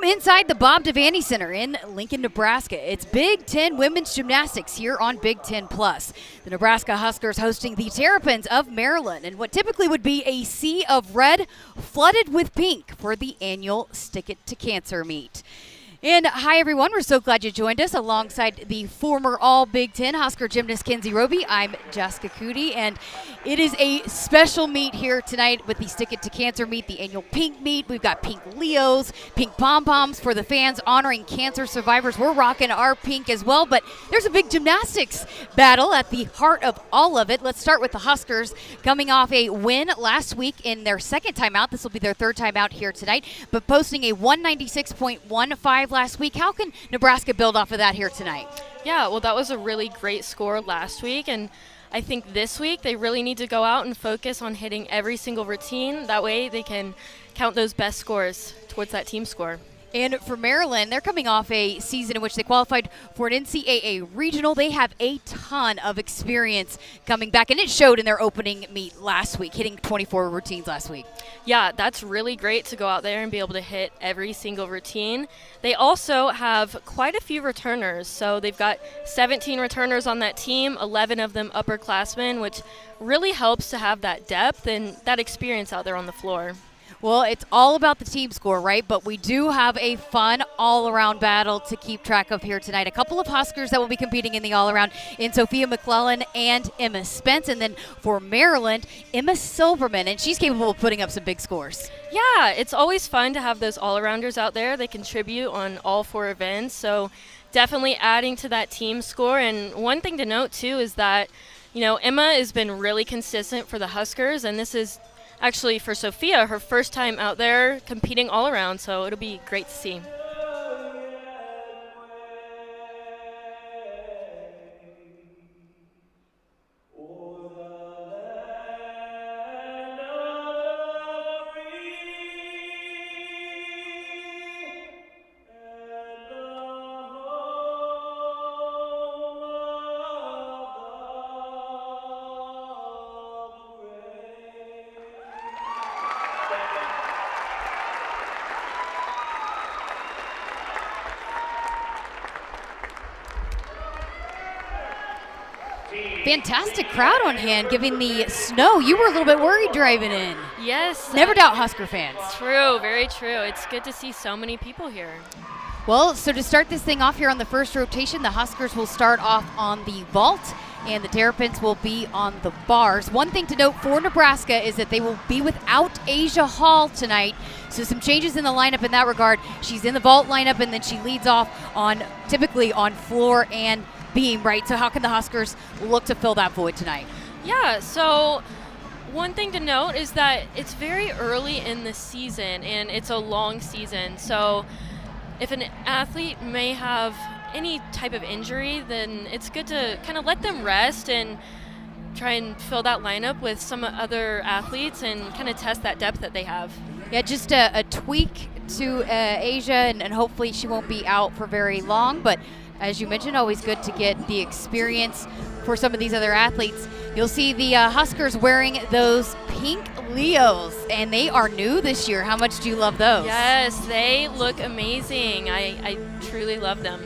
From inside the Bob Devaney Center in Lincoln, Nebraska, it's Big Ten Women's Gymnastics here on Big Ten Plus. The Nebraska Huskers hosting the Terrapins of Maryland in what typically would be a sea of red flooded with pink for the annual Stick It to Cancer meet. And hi, everyone. We're so glad you joined us alongside the former All-Big Ten Husker gymnast Kenzie Roby. I'm Jessica Cootie, and it is a special meet here tonight with the Stick It to Cancer meet, the annual pink meet. We've got pink Leos, pink pom-poms for the fans honoring cancer survivors. We're rocking our pink as well, but there's a big gymnastics battle at the heart of all of it. Let's start with the Huskers coming off a win last week in their second time out. This will be their third time out here tonight, but posting a 196.15 last week. How can Nebraska build off of that here tonight? Yeah, well, that was a really great score last week, and I think this week they really need to go out and focus on hitting every single routine. That way they can count those best scores towards that team score. And for Maryland, they're coming off a season in which they qualified for an NCAA regional. They have a ton of experience coming back, and it showed in their opening meet last week, hitting 24 routines last week. Yeah, that's really great to go out there and be able to hit every single routine. They also have quite a few returners. So they've got 17 returners on that team, 11 of them upperclassmen, which really helps to have that depth and that experience out there on the floor. Well, it's all about the team score, right? But we do have a fun all-around battle to keep track of here tonight. A couple of Huskers that will be competing in the all-around in Sophia McClellan and Emma Spence. And then for Maryland, Emma Silverman, and she's capable of putting up some big scores. Yeah, it's always fun to have those all-arounders out there. They contribute on all four events, so definitely adding to that team score. And one thing to note, too, is that, Emma has been really consistent for the Huskers, and this is actually for Sophia, her first time out there competing all around, so it'll be great to see. Fantastic crowd on hand, given the snow. You were a little bit worried driving in. Yes. Never doubt Husker fans. True, very true. It's good to see so many people here. Well, so to start this thing off here on the first rotation, the Huskers will start off on the vault, and the Terrapins will be on the bars. One thing to note for Nebraska is that they will be without Asia Hall tonight, so some changes in the lineup in that regard. She's in the vault lineup, and then she leads off typically on floor and beam, right? So how can the Huskers look to fill that void tonight? Yeah, so one thing to note is that it's very early in the season, and it's a long season. So if an athlete may have any type of injury, then it's good to kind of let them rest and try and fill that lineup with some other athletes and kind of test that depth that they have. Yeah, just a tweak to Asia, and hopefully she won't be out for very long. But as you mentioned, always good to get the experience for some of these other athletes. You'll see the Huskers wearing those pink Leos, and they are new this year. How much do you love those? Yes, they look amazing. I truly love them.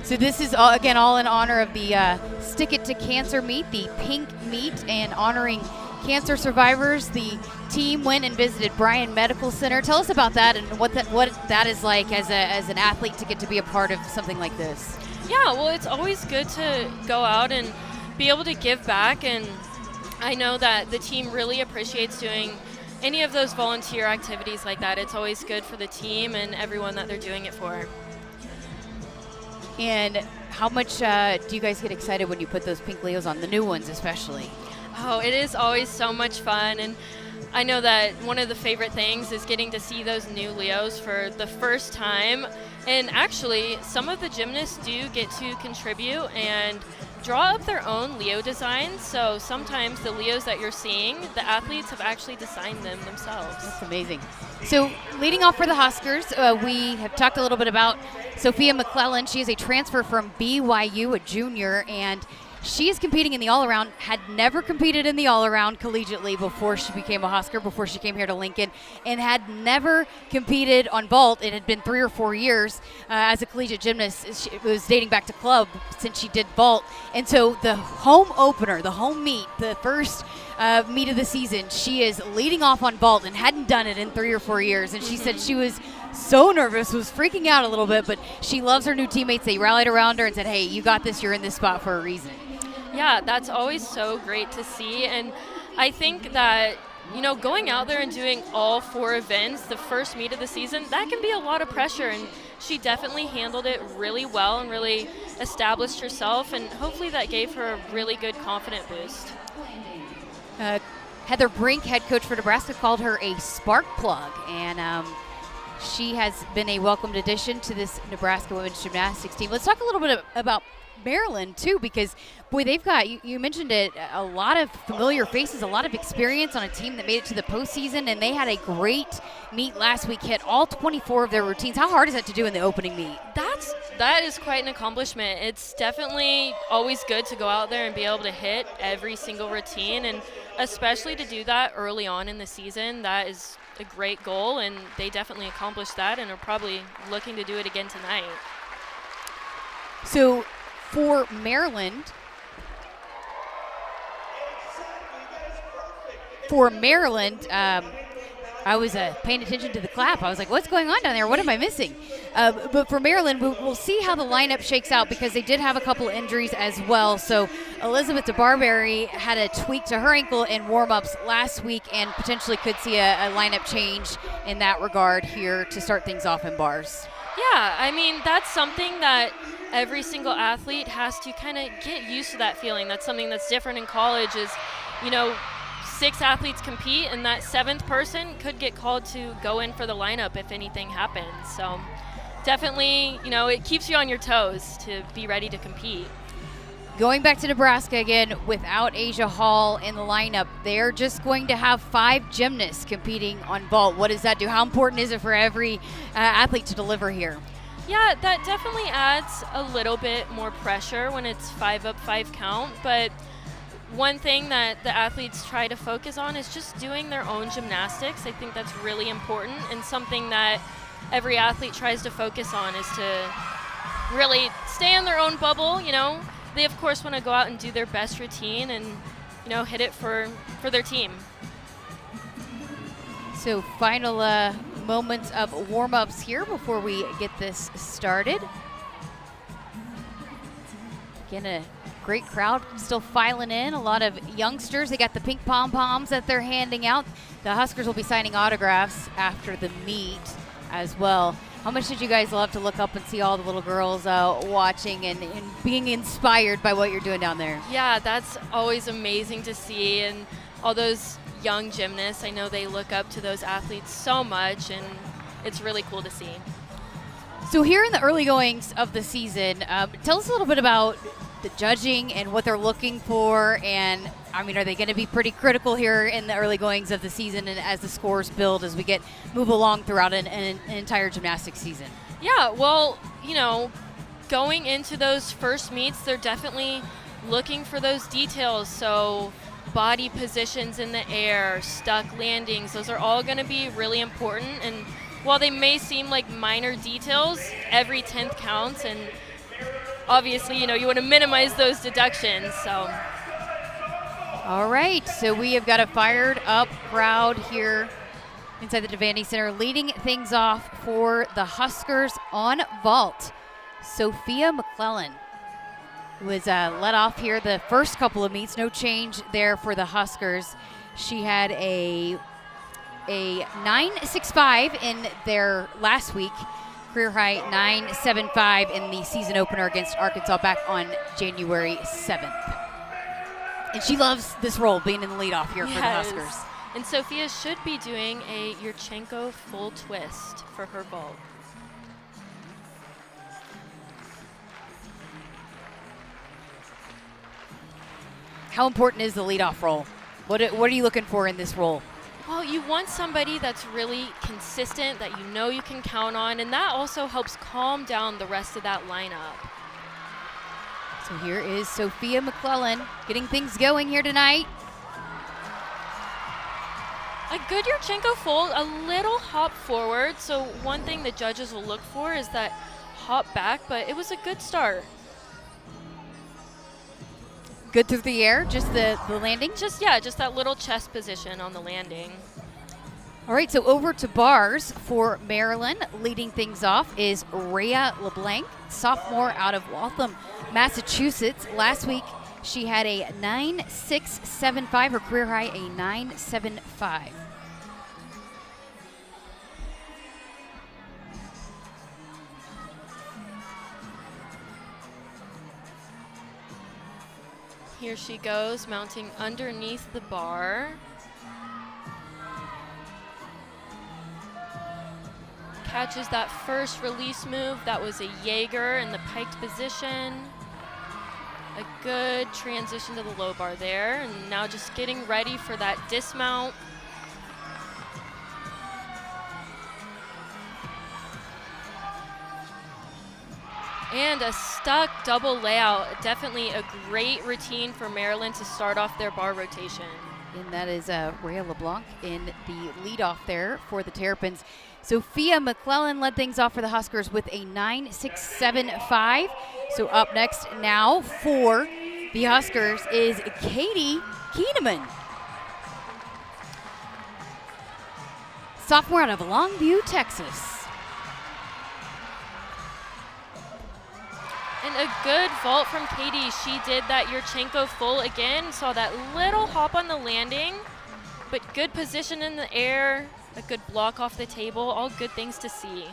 So this is, all in honor of the Stick It to Cancer meet, the pink meet, and honoring cancer survivors. The team went and visited Bryan Medical Center. Tell us about that and what that is like as an athlete to get to be a part of something like this. Yeah, well, it's always good to go out and be able to give back, and I know that the team really appreciates doing any of those volunteer activities like that. It's always good for the team and everyone that they're doing it for. And how much do you guys get excited when you put those pink Leos on, the new ones especially? Oh, it is always so much fun, and I know that one of the favorite things is getting to see those new Leos for the first time. And actually, some of the gymnasts do get to contribute and draw up their own Leo designs. So sometimes the Leos that you're seeing, the athletes have actually designed them themselves. That's amazing. So leading off for the Huskers, we have talked a little bit about Sophia McClellan. She is a transfer from BYU, a junior, and She is competing in the all-around, had never competed in the all-around collegiately before she became a Husker, before she came here to Lincoln, and had never competed on vault. It had been 3 or 4 years as a collegiate gymnast. It was dating back to club since she did vault. And so the home opener, the home meet, the first meet of the season, she is leading off on vault and hadn't done it in 3 or 4 years. And she said she was so nervous, was freaking out a little bit, but she loves her new teammates. They rallied around her and said, hey, you got this. You're in this spot for a reason. Yeah, that's always so great to see. And I think that, going out there and doing all 4 events, the first meet of the season, that can be a lot of pressure. And she definitely handled it really well and really established herself. And hopefully that gave her a really good confident boost. Heather Brink, head coach for Nebraska, called her a spark plug. And she has been a welcomed addition to this Nebraska women's gymnastics team. Let's talk a little bit about Maryland too, because boy, they've got, you mentioned it, a lot of familiar faces, a lot of experience on a team that made it to the postseason, and they had a great meet last week, hit all 24 of their routines. How hard is that to do in the opening meet? That is quite an accomplishment. It's definitely always good to go out there and be able to hit every single routine, and especially to do that early on in the season. That is a great goal, and they definitely accomplished that and are probably looking to do it again tonight. So for Maryland, I was paying attention to the clap. I was like, what's going on down there? What am I missing? But for Maryland, we'll see how the lineup shakes out, because they did have a couple injuries as well. So Elizabeth DeBarberry had a tweak to her ankle in warm-ups last week and potentially could see a lineup change in that regard here to start things off in bars. Yeah, I mean, that's something that every single athlete has to kind of get used to, that feeling. That's something that's different in college is, 6 athletes compete, and that 7th person could get called to go in for the lineup if anything happens. So definitely, it keeps you on your toes to be ready to compete. Going back to Nebraska again, without Asia Hall in the lineup, they're just going to have 5 gymnasts competing on vault. What does that do? How important is it for every athlete to deliver here? Yeah, that definitely adds a little bit more pressure when it's 5 up, 5 count. But one thing that the athletes try to focus on is just doing their own gymnastics. I think that's really important, and something that every athlete tries to focus on is to really stay in their own bubble. They of course want to go out and do their best routine and hit it for their team. So final moments of warm-ups here before we get this started. Again, a great crowd still filing in. A lot of youngsters. They got the pink pom-poms that they're handing out. The Huskers will be signing autographs after the meet as well. How much did you guys love to look up and see all the little girls watching and being inspired by what you're doing down there? Yeah, that's always amazing to see. And all those young gymnasts, I know they look up to those athletes so much, and it's really cool to see. So here in the early goings of the season, tell us a little bit about the judging and what they're looking for. And I mean, are they going to be pretty critical here in the early goings of the season and as the scores build as we move along throughout an entire gymnastics season? Yeah, well, going into those first meets, they're definitely looking for those details. So body positions in the air, stuck landings, those are all going to be really important. And while they may seem like minor details, every 10th counts. And obviously, you want to minimize those deductions. So. All right, so we have got a fired up crowd here inside the Devaney Center, leading things off for the Huskers on vault. Sophia McClellan was let off here the first couple of meets. No change there for the Huskers. She had a 9.65 in their last week, career high 9.75 in the season opener against Arkansas back on January 7th. And she loves this role, being in the leadoff here for the Huskers. And Sophia should be doing a Yurchenko full twist for her vault. How important is the leadoff role? What are you looking for in this role? Well, you want somebody that's really consistent, that you can count on, and that also helps calm down the rest of that lineup. So here is Sophia McClellan getting things going here tonight. A good Yurchenko fold, a little hop forward. So one thing the judges will look for is that hop back, but it was a good start. Good through the air, just the landing? Just that little chest position on the landing. All right, so over to bars for Maryland. Leading things off is Rhea LeBlanc, sophomore out of Waltham, Massachusetts. Last week, she had a 9.675, her career high, a 9.75. Here she goes, mounting underneath the bar. Catches that first release move. That was a Jaeger in the piked position. A good transition to the low bar there. And now just getting ready for that dismount. And a stuck double layout. Definitely a great routine for Maryland to start off their bar rotation. And that is Rhea LeBlanc in the leadoff there for the Terrapins. Sophia McClellan led things off for the Huskers with a 9.675. So up next now for the Huskers is Katie Keeneman, sophomore out of Longview, Texas. And a good vault from Katie. She did that Yurchenko full again. Saw that little hop on the landing, but good position in the air, a good block off the table, all good things to see.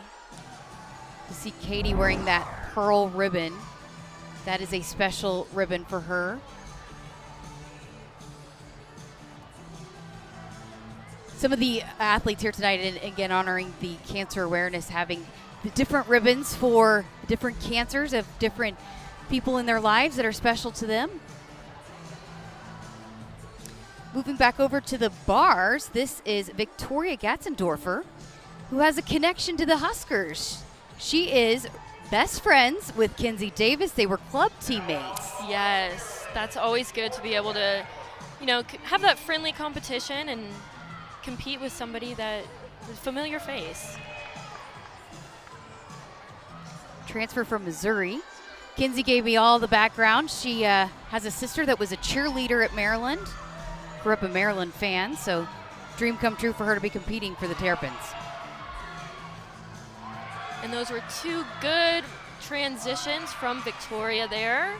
To see Katie wearing that pearl ribbon. That is a special ribbon for her. Some of the athletes here tonight, and again honoring the cancer awareness, having the different ribbons for different cancers of different people in their lives that are special to them. Moving back over to the bars, this is Victoria Gatzendorfer, who has a connection to the Huskers. She is best friends with Kinsey Davis. They were club teammates. Yes, that's always good to be able to, have that friendly competition and compete with somebody that is a familiar face. Transfer from Missouri. Kinsey gave me all the background. She has a sister that was a cheerleader at Maryland. Grew up a Maryland fan, so dream come true for her to be competing for the Terrapins. And those were two good transitions from Victoria there.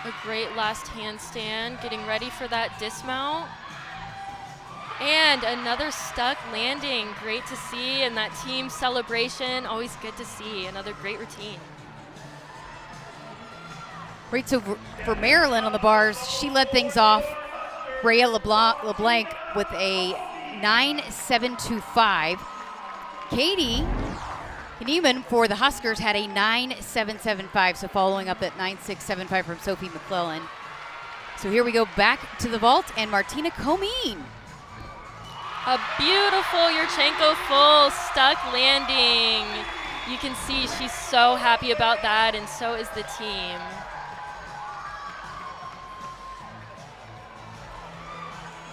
A great last handstand, getting ready for that dismount. And another stuck landing, great to see, and that team celebration, always good to see. Another great routine. Right, so for Maryland on the bars, she led things off. Rhea LeBlanc with a 9.725. Katie Keeneman for the Huskers had a 9.775, so following up that 9.675 from Sophie McClellan. So here we go back to the vault, and Martina Comine. A beautiful Yurchenko full stuck landing. You can see she's so happy about that, and so is the team.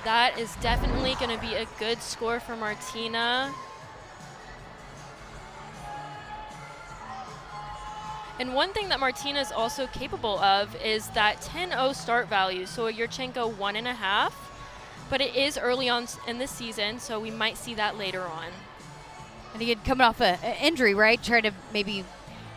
That is definitely going to be a good score for Martina. And one thing that Martina is also capable of is that 10-0 start value, so a Yurchenko 1.5. But it is early on in the season, so we might see that later on. And again, coming off an injury, right? Trying to maybe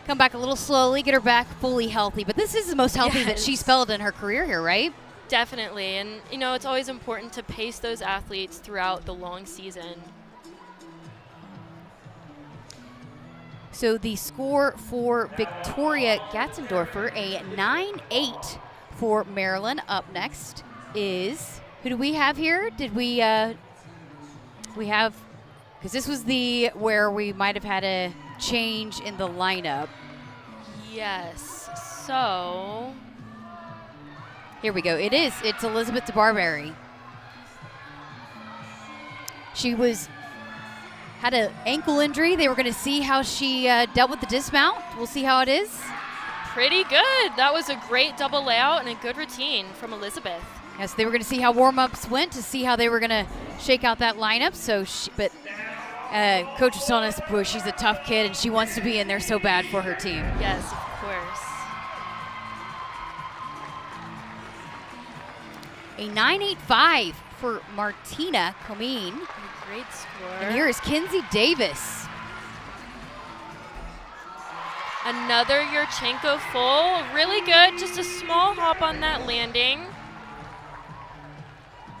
come back a little slowly, get her back fully healthy. But this is the most healthy that she's felt in her career here, right? Definitely. And, it's always important to pace those athletes throughout the long season. So the score for Victoria Gatzendorfer, a 9.8 for Maryland. Up next is... Who do we have here? Did we have, because this was where we might have had a change in the lineup. Yes, so. Here we go. It's Elizabeth DeBarberry. She was had an ankle injury. They were going to see how she dealt with the dismount. We'll see how it is. Pretty good. That was a great double layout and a good routine from Elizabeth. Yes, they were going to see how warm-ups went to see how they were going to shake out that lineup. But Coach was telling us, boy, she's a tough kid and she wants to be in there so bad for her team. Yes, of course. A 9.85 for Martina Comine. Great score. And here is Kinsey Davis. Another Yurchenko full. Really good. Just a small hop on that landing.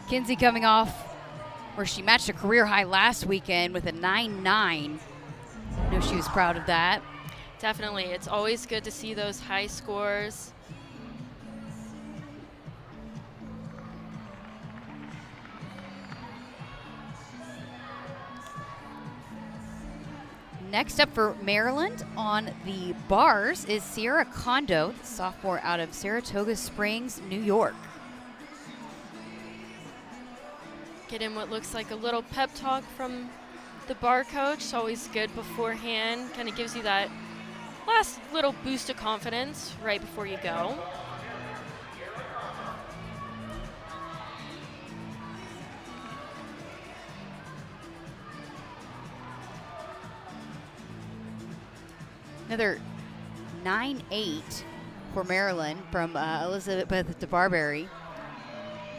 Kinsey coming off where she matched a career high last weekend with a 9.9. I know she was proud of that. Definitely. It's always good to see those high scores. Next up for Maryland on the bars is Sierra Kondo, the sophomore out of Saratoga Springs, New York. Getting what looks like a little pep talk from the bar coach. Always good beforehand. Kind of gives you that last little boost of confidence right before you go. Another 9.8 for Maryland from Elizabeth DeBarberry.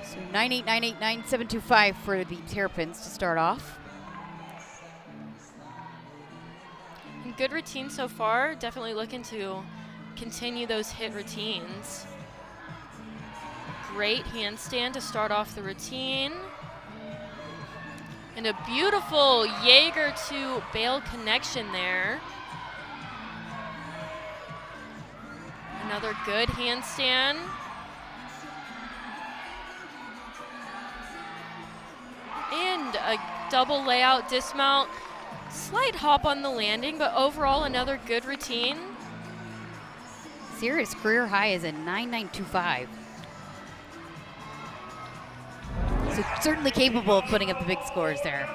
So 9.8, 9.8, 9.725 for the Terrapins to start off. And good routine so far. Definitely looking to continue those hit routines. Great handstand to start off the routine. And a beautiful Jaeger to bail connection there. Another good handstand. And a double layout dismount. Slight hop on the landing, but overall another good routine. Sierra's career high is a 9.925. So certainly capable of putting up the big scores there.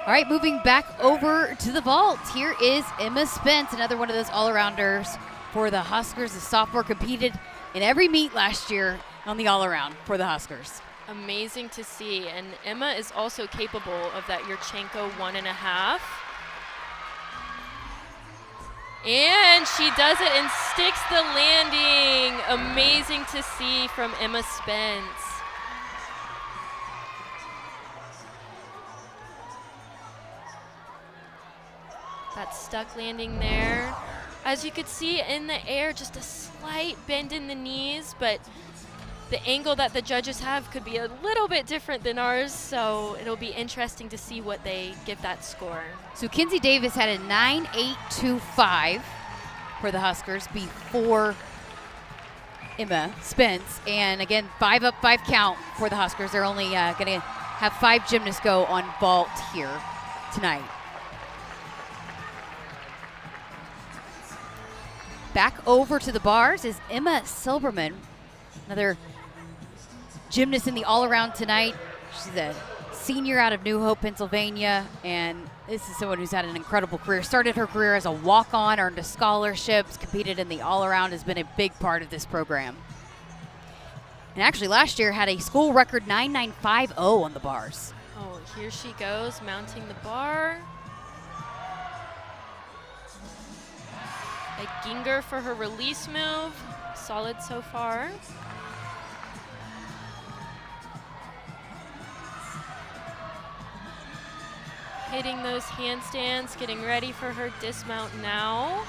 All right, moving back over to the vault. Here is Emma Spence, another one of those all-arounders for the Huskers. The sophomore competed in every meet last year on the all-around for the Huskers. Amazing to see. And Emma is also capable of that Yurchenko 1.5. And she does it and sticks the landing. Amazing to see from Emma Spence. That stuck landing there. As you could see in the air, just a slight bend in the knees, but the angle that the judges have could be a little bit different than ours, so it'll be interesting to see what they give that score. So Kinsey Davis had a 9.825 for the Huskers before Emma Spence, and again, 5 up, 5 count for the Huskers. They're only going to have 5 gymnasts go on vault here tonight. Back over to the bars is Emma Silberman, another gymnast in the all-around tonight. She's a senior out of New Hope, Pennsylvania, and this is someone who's had an incredible career. Started her career as a walk-on, earned a scholarships, competed in the all-around, has been a big part of this program. And actually last year had a school record 9.950 on the bars. Oh, here she goes, mounting the bar. A Ginger for her release move. Solid so far. Hitting those handstands, getting ready for her dismount now.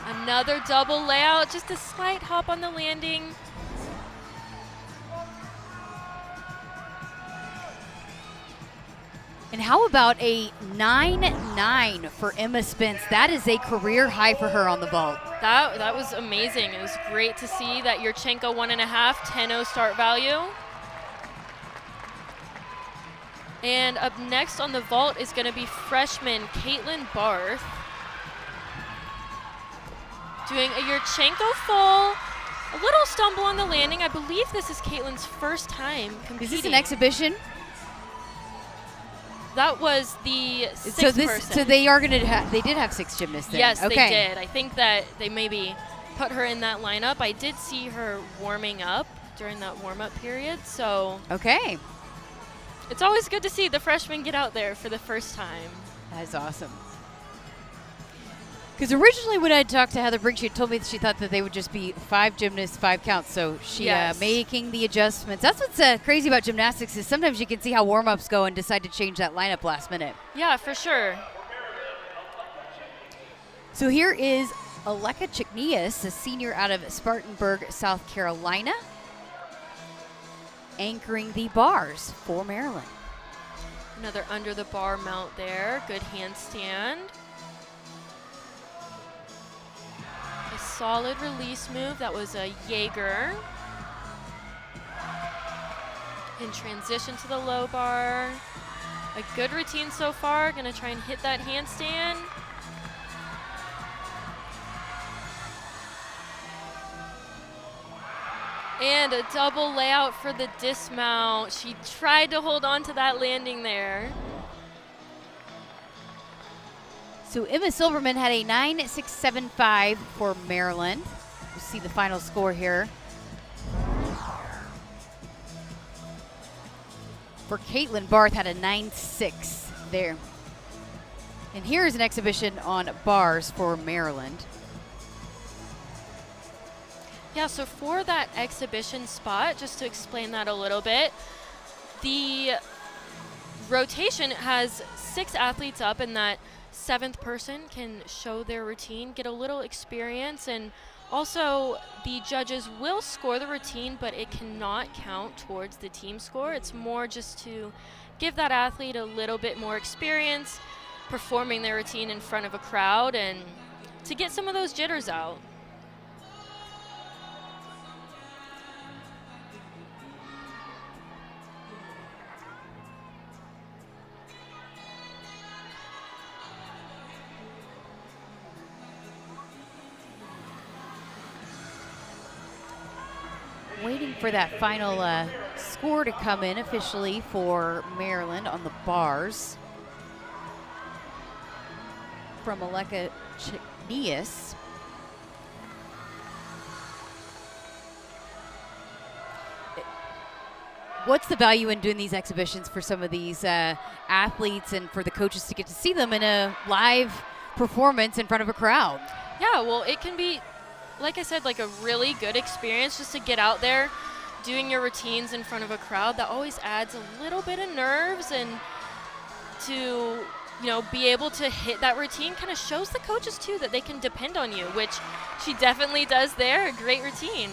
Another double layout, just a slight hop on the landing. And how about a 9.9 for Emma Spence? That is a career high for her on the vault. That was amazing. It was great to see that Yurchenko 1.5, 10.0 start value. And up next on the vault is going to be freshman Caitlin Barth. Doing a Yurchenko full. A little stumble on the landing. I believe this is Caitlin's first time competing. Is this an exhibition? that was the sixth person. So they are going to they did have 6 gymnasts then. Yes, okay. they did. I think that they maybe put her in that lineup. I did see her warming up during that warm-up period, so okay. It's always good to see the freshmen get out there for the first time. That is awesome. Because originally when I talked to Heather Brink, she told me that she thought that they would just be 5 gymnasts, 5 counts. So she making the adjustments. That's what's crazy about gymnastics is sometimes you can see how warm-ups go and decide to change that lineup last minute. Yeah, for sure. So here is Aleka Chiknius, a senior out of Spartanburg, South Carolina, anchoring the bars for Maryland. Another under the bar mount there. Good handstand. A solid release move. That was a Jaeger. In transition to the low bar. A good routine so far. Gonna try and hit that handstand. And a double layout for the dismount. She tried to hold on to that landing there. So Emma Silverman had a 9.675 for Maryland. We'll see the final score here. For Caitlin Barth had a 9.6 there. And here is an exhibition on bars for Maryland. Yeah, so for that exhibition spot, just to explain that a little bit, the rotation has 6 athletes up, and that 7th person can show their routine, get a little experience, and also the judges will score the routine, but it cannot count towards the team score. It's more just to give that athlete a little bit more experience performing their routine in front of a crowd and to get some of those jitters out. Waiting for that final score to come in officially for Maryland on the bars. From Aleka Chiknius. What's the value in doing these exhibitions for some of these athletes and for the coaches to get to see them in a live performance in front of a crowd? Yeah, well, it can be, like I said, like a really good experience just to get out there doing your routines in front of a crowd. That always adds a little bit of nerves, and to, be able to hit that routine kind of shows the coaches too that they can depend on you, which she definitely does there. A great routine.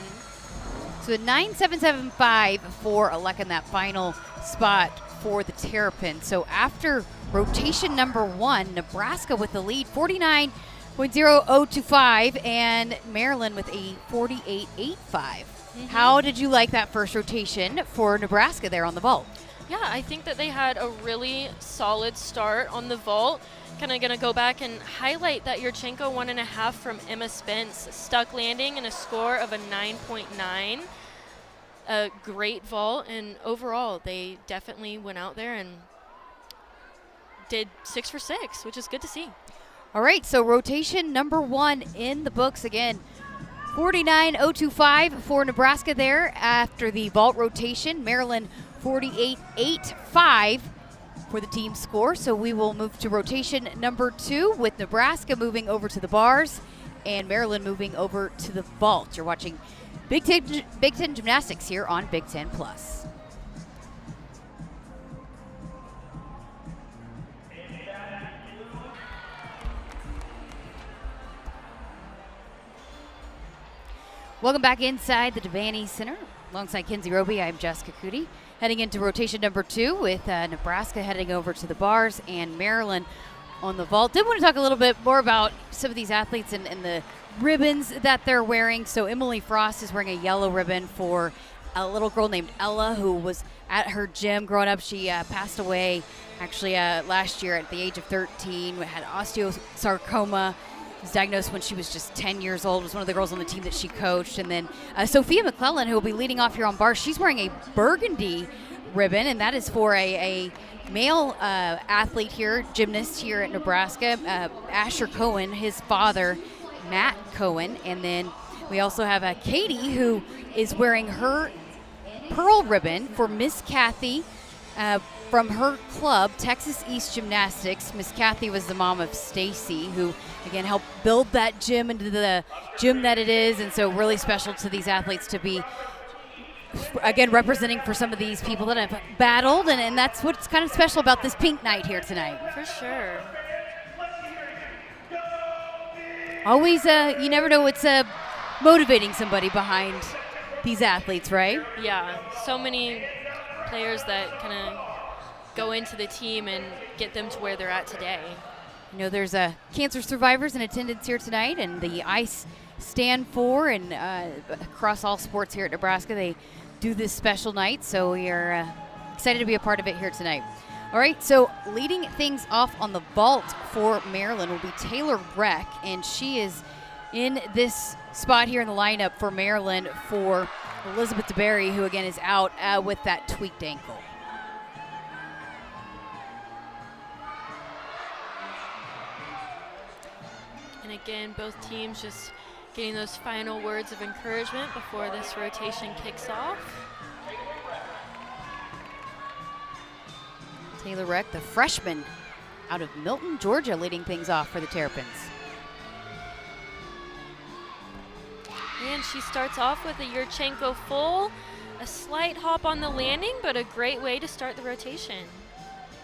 So a 9.775 for Aleka in that final spot for the Terrapins. So after rotation number 1, Nebraska with the lead, 49.0025, and Maryland with a 48.85. How did you like that first rotation for Nebraska there on the vault? Yeah, I think that they had a really solid start on the vault. Kind of going to go back and highlight that Yurchenko 1.5 from Emma Spence, stuck landing and a score of a 9.9. A great vault, and overall they definitely went out there and did 6 for 6, which is good to see. All right, so rotation number 1 in the books again. 49.025 for Nebraska there after the vault rotation. Maryland 48.85 for the team score. So we will move to rotation number 2 with Nebraska moving over to the bars and Maryland moving over to the vault. You're watching Big Ten Gymnastics here on Big Ten Plus. Welcome back inside the Devaney Center. Alongside Kinsey Roby, I'm Jessica Cootie. Heading into rotation number 2 with Nebraska heading over to the bars and Maryland on the vault. Did want to talk a little bit more about some of these athletes and the ribbons that they're wearing. So Emily Frost is wearing a yellow ribbon for a little girl named Ella who was at her gym growing up. She passed away actually last year at the age of 13, had osteosarcoma. Was diagnosed when she was just 10 years old, was one of the girls on the team that she coached. And then Sophia McClellan, who will be leading off here on bars, she's wearing a burgundy ribbon, and that is for a male athlete here, gymnast here at Nebraska, Asher Cohen, his father, Matt Cohen. And then we also have Katie, who is wearing her pearl ribbon for Miss Kathy from her club, Texas East Gymnastics. Miss Kathy was the mom of Stacy, who, again, helped build that gym into the gym that it is. And so really special to these athletes to be, again, representing for some of these people that have battled. And that's what's kind of special about this pink night here tonight. For sure. Always, you never know what's motivating somebody behind these athletes, right? Yeah, so many players that kind of go into the team and get them to where they're at today. You know, there's cancer survivors in attendance here tonight, and the ICE stand for, and across all sports here at Nebraska, they do this special night, so we are excited to be a part of it here tonight. All right, so leading things off on the vault for Maryland will be Taylor Reck, and she is in this spot here in the lineup for Maryland for Elizabeth DeBerry, who again is out with that tweaked ankle. And again, both teams just getting those final words of encouragement before this rotation kicks off. Taylor Reck, the freshman out of Milton, Georgia, leading things off for the Terrapins. And she starts off with a Yurchenko full, a slight hop on the landing, but a great way to start the rotation.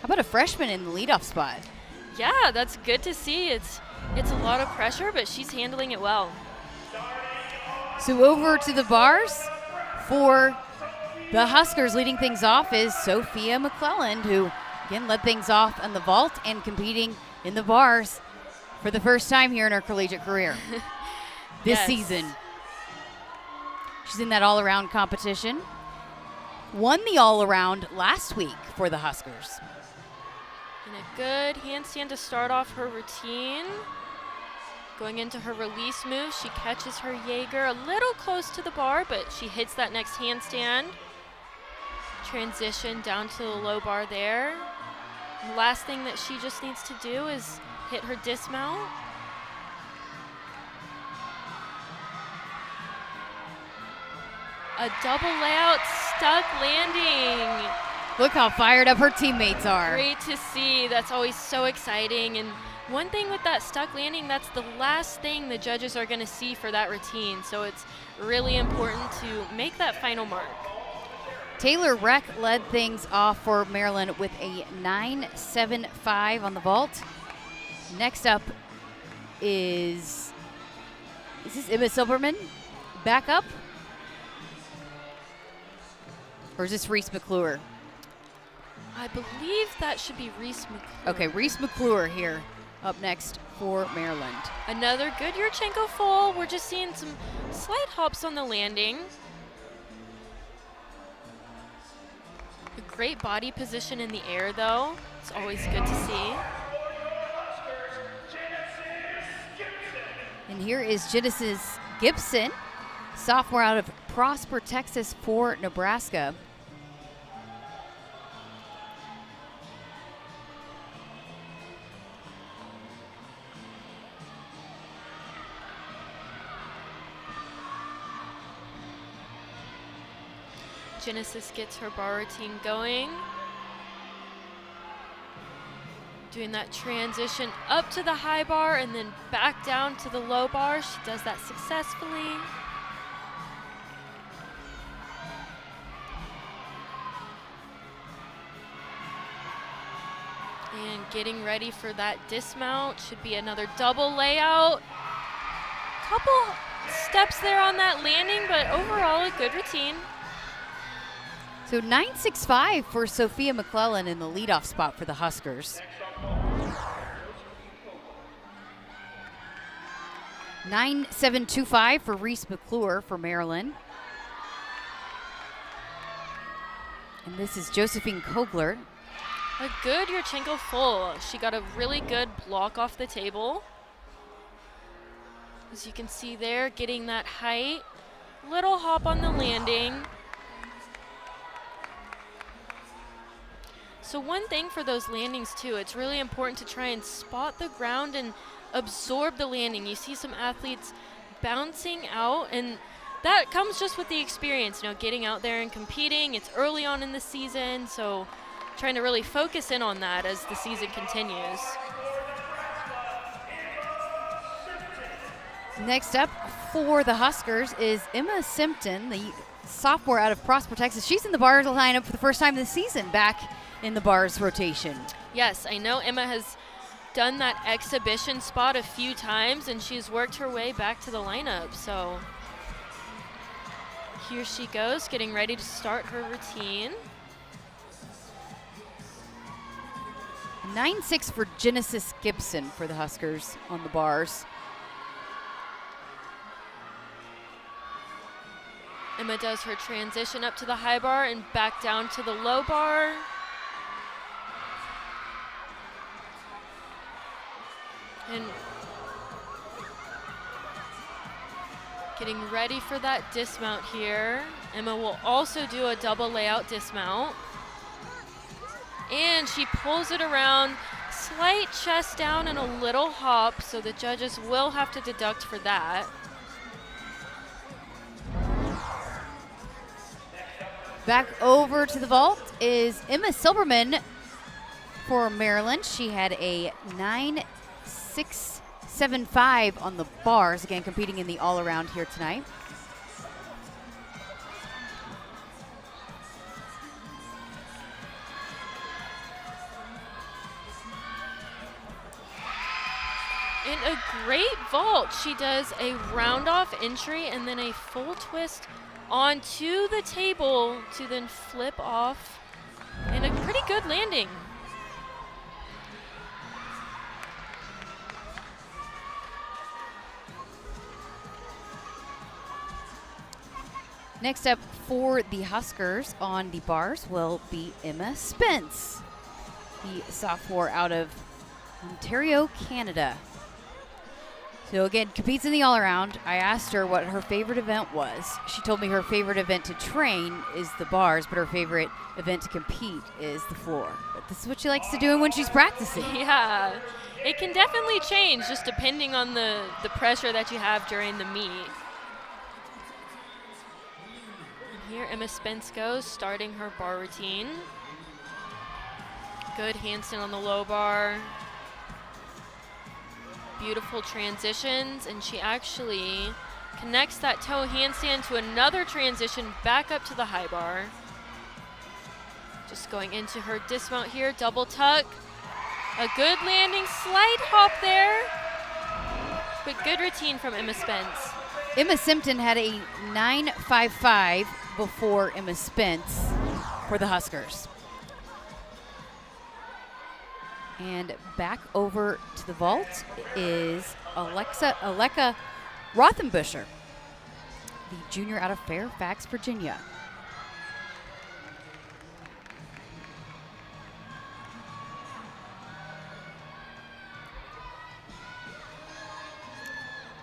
How about a freshman in the leadoff spot? Yeah, that's good to see. It's a lot of pressure, but she's handling it well. So over to the bars for the Huskers, leading things off is Sophia McClelland, who again led things off on the vault and competing in the bars for the first time here in her collegiate career this season. She's in that all-around competition. Won the all-around last week for the Huskers. And a good handstand to start off her routine. Going into her release move, she catches her Jaeger a little close to the bar, but she hits that next handstand. Transition down to the low bar there. And the last thing that she just needs to do is hit her dismount. A double layout stuck landing. Look how fired up her teammates are. Great to see. That's always so exciting. And one thing with that stuck landing, that's the last thing the judges are going to see for that routine. So it's really important to make that final mark. Taylor Reck led things off for Maryland with a 9.75 on the vault. Next up is this Emma Silberman back up? Or is this Reese McClure? I believe that should be Reese McClure. Okay, Reese McClure here up next for Maryland. Another good Yurchenko full. We're just seeing some slight hops on the landing. A great body position in the air, though. It's always good to see. And here is Genesis Gibson, sophomore out of Prosper, Texas for Nebraska. Genesis gets her bar routine going. Doing that transition up to the high bar and then back down to the low bar. She does that successfully. And getting ready for that dismount. Should be another double layout. Couple steps there on that landing, but overall a good routine. So 9.65 for Sophia McClellan in the leadoff spot for the Huskers. 9.725 for Reese McClure for Maryland. And this is Josephine Kogler. A good Yurchenko full. She got a really good block off the table. As you can see there, getting that height. Little hop on the landing. So one thing for those landings too, it's really important to try and spot the ground and absorb the landing. You see some athletes bouncing out, and that comes just with the experience, getting out there and competing. It's early on in the season, so trying to really focus in on that as the season continues. Next up for the Huskers is Emma Simpton, the sophomore out of Prosper, Texas. She's in the bars lineup for the first time this season, back in the bars rotation. Yes, I know Emma has done that exhibition spot a few times, and she's worked her way back to the lineup. So here she goes, getting ready to start her routine. 9-6 for Genesis Gibson for the Huskers on the bars. Emma does her transition up to the high bar and back down to the low bar. And getting ready for that dismount here. Emma will also do a double layout dismount. And she pulls it around, slight chest down and a little hop, so the judges will have to deduct for that. Back over to the vault is Emma Silberman for Maryland. She had a 9.675 on the bars, again competing in the all-around here tonight. And a great vault. She does a round-off entry and then a full twist onto the table to then flip off, and a pretty good landing. Next up for the Huskers on the bars will be Emma Spence, the sophomore out of Ontario, Canada. So again, competes in the all-around. I asked her what her favorite event was. She told me her favorite event to train is the bars, but her favorite event to compete is the floor. But this is what she likes to do when she's practicing. Yeah, it can definitely change just depending on the pressure that you have during the meet. And here Emma Spence goes, starting her bar routine. Good handstand on the low bar. Beautiful transitions, and she actually connects that toe handstand to another transition back up to the high bar. Just going into her dismount here, double tuck. A good landing, slight hop there, but good routine from Emma Spence. Emma Simpton had a 9.55 before Emma Spence for the Huskers. And back over to the vault is Aleka Rothenbuscher, the junior out of Fairfax, Virginia.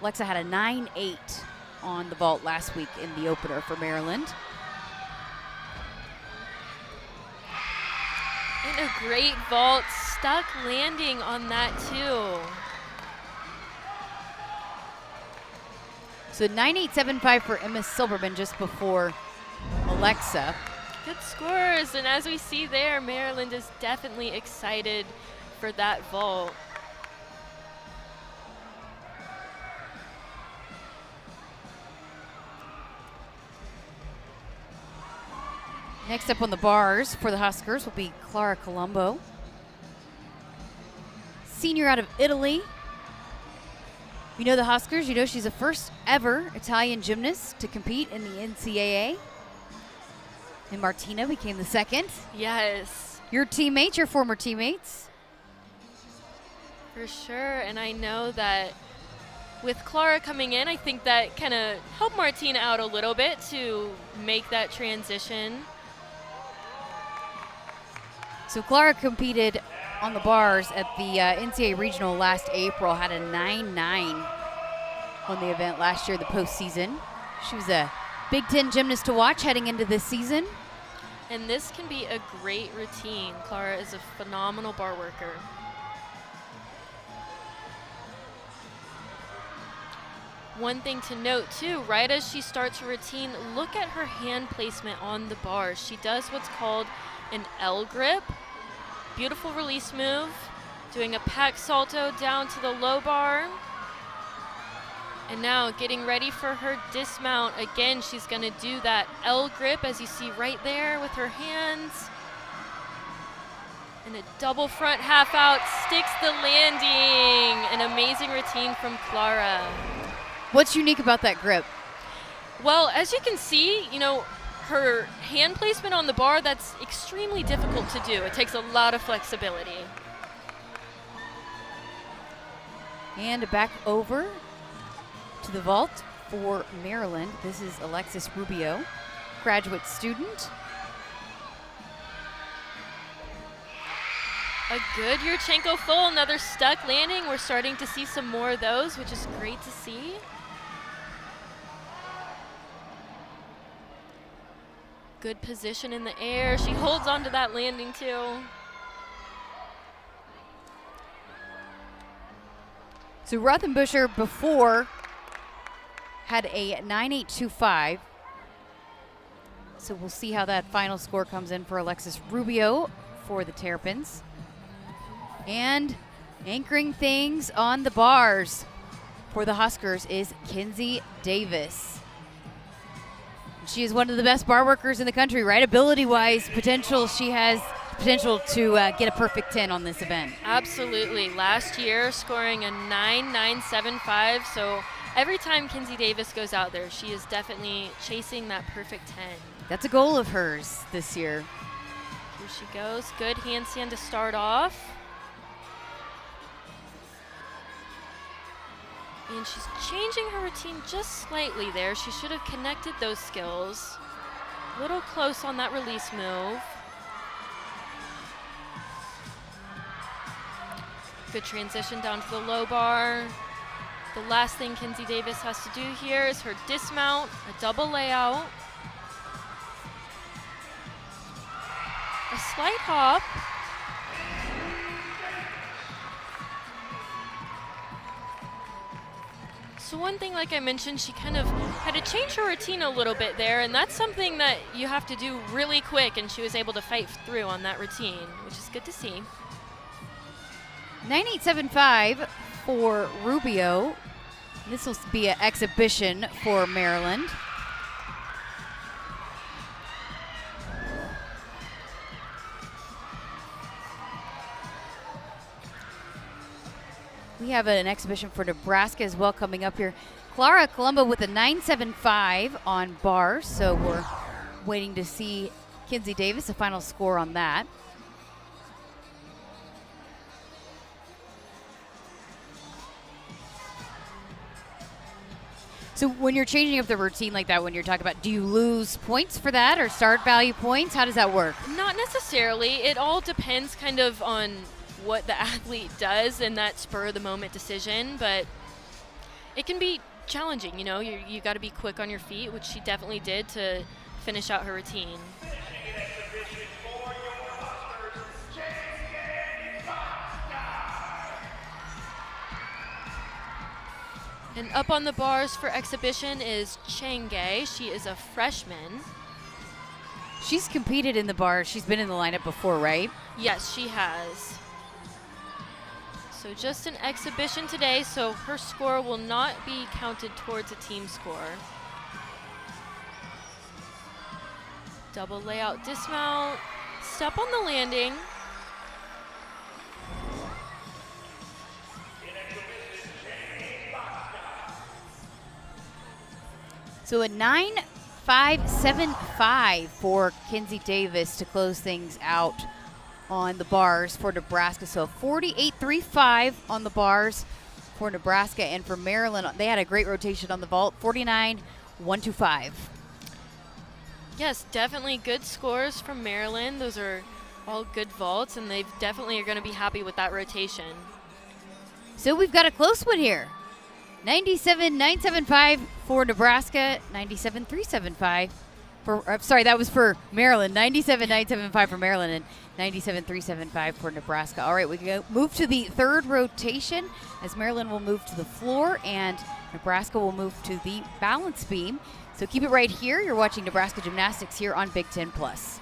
Alexa had a 9.8 on the vault last week in the opener for Maryland. And a great vault, stuck landing on that too. So 9.875 for Emma Silberman just before Alexa. Good scores, and as we see there, Maryland is definitely excited for that vault. Next up on the bars for the Huskers will be Clara Colombo, senior out of Italy. You know the Huskers, you know she's the first ever Italian gymnast to compete in the NCAA. And Martina became the second. Yes. Your teammates, your former teammates. For sure, and I know that with Clara coming in, I think that kind of helped Martina out a little bit to make that transition. So Clara competed on the bars at the NCAA Regional last April, had a 9.9 on the event last year, the postseason. She was a Big Ten gymnast to watch heading into this season. And this can be a great routine. Clara is a phenomenal bar worker. One thing to note too, right as she starts her routine, look at her hand placement on the bars. She does what's called an L grip. Beautiful release move. Doing a pack salto down to the low bar. And now getting ready for her dismount. Again, she's gonna do that L grip as you see right there with her hands. And a double front half out, sticks the landing. An amazing routine from Clara. What's unique about that grip? Well, as you can see, her hand placement on the bar, that's extremely difficult to do. It takes a lot of flexibility. And back over to the vault for Maryland. This is Alexis Rubio, graduate student. A good Yurchenko full, another stuck landing. We're starting to see some more of those, which is great to see. Good position in the air. She holds on to that landing too. So Rothenbuscher before had a 9.825. So we'll see how that final score comes in for Alexis Rubio for the Terrapins. And anchoring things on the bars for the Huskers is Kinsey Davis. She is one of the best bar workers in the country, right? Ability-wise, she has potential to get a perfect 10 on this event. Absolutely. Last year, scoring a 9.975. So every time Kinsey Davis goes out there, she is definitely chasing that perfect 10. That's a goal of hers this year. Here she goes. Good handstand to start off. And she's changing her routine just slightly there. She should have connected those skills. A little close on that release move. Good transition down to the low bar. The last thing Kinsey Davis has to do here is her dismount, a double layout. A slight hop. So one thing, like I mentioned, she kind of had to change her routine a little bit there, and that's something that you have to do really quick, and she was able to fight through on that routine, which is good to see. 9.875 for Rubio. This will be an exhibition for Maryland. We have an exhibition for Nebraska as well coming up here. Clara Colombo with a 9.75 on bars, so we're waiting to see Kinsey Davis, the final score on that. So when you're changing up the routine like that, when you're talking about, do you lose points for that or start value points? How does that work? Not necessarily. It all depends kind of on what the athlete does in that spur of the moment decision, but it can be challenging. You got to be quick on your feet, which she definitely did to finish out her routine. And up on the bars for exhibition is Chenge. She is a freshman. She's competed in the bars. She's been in the lineup before, right? Yes, she has. So just an exhibition today, so her score will not be counted towards a team score. Double layout dismount, step on the landing. So a 9.575 for Kinsey Davis to close things out on the bars for Nebraska. So 48.35 on the bars for Nebraska, and for Maryland, they had a great rotation on the vault, 49.125. Yes, definitely good scores from Maryland. Those are all good vaults, and they definitely are going to be happy with that rotation. So we've got a close one here. 97.975 for Nebraska, 97.375 Sorry, that was for Maryland. 97.975 for Maryland and 97.375 for Nebraska. All right, we go move to the third rotation as Maryland will move to the floor and Nebraska will move to the balance beam. So keep it right here. You're watching Nebraska Gymnastics here on Big Ten Plus.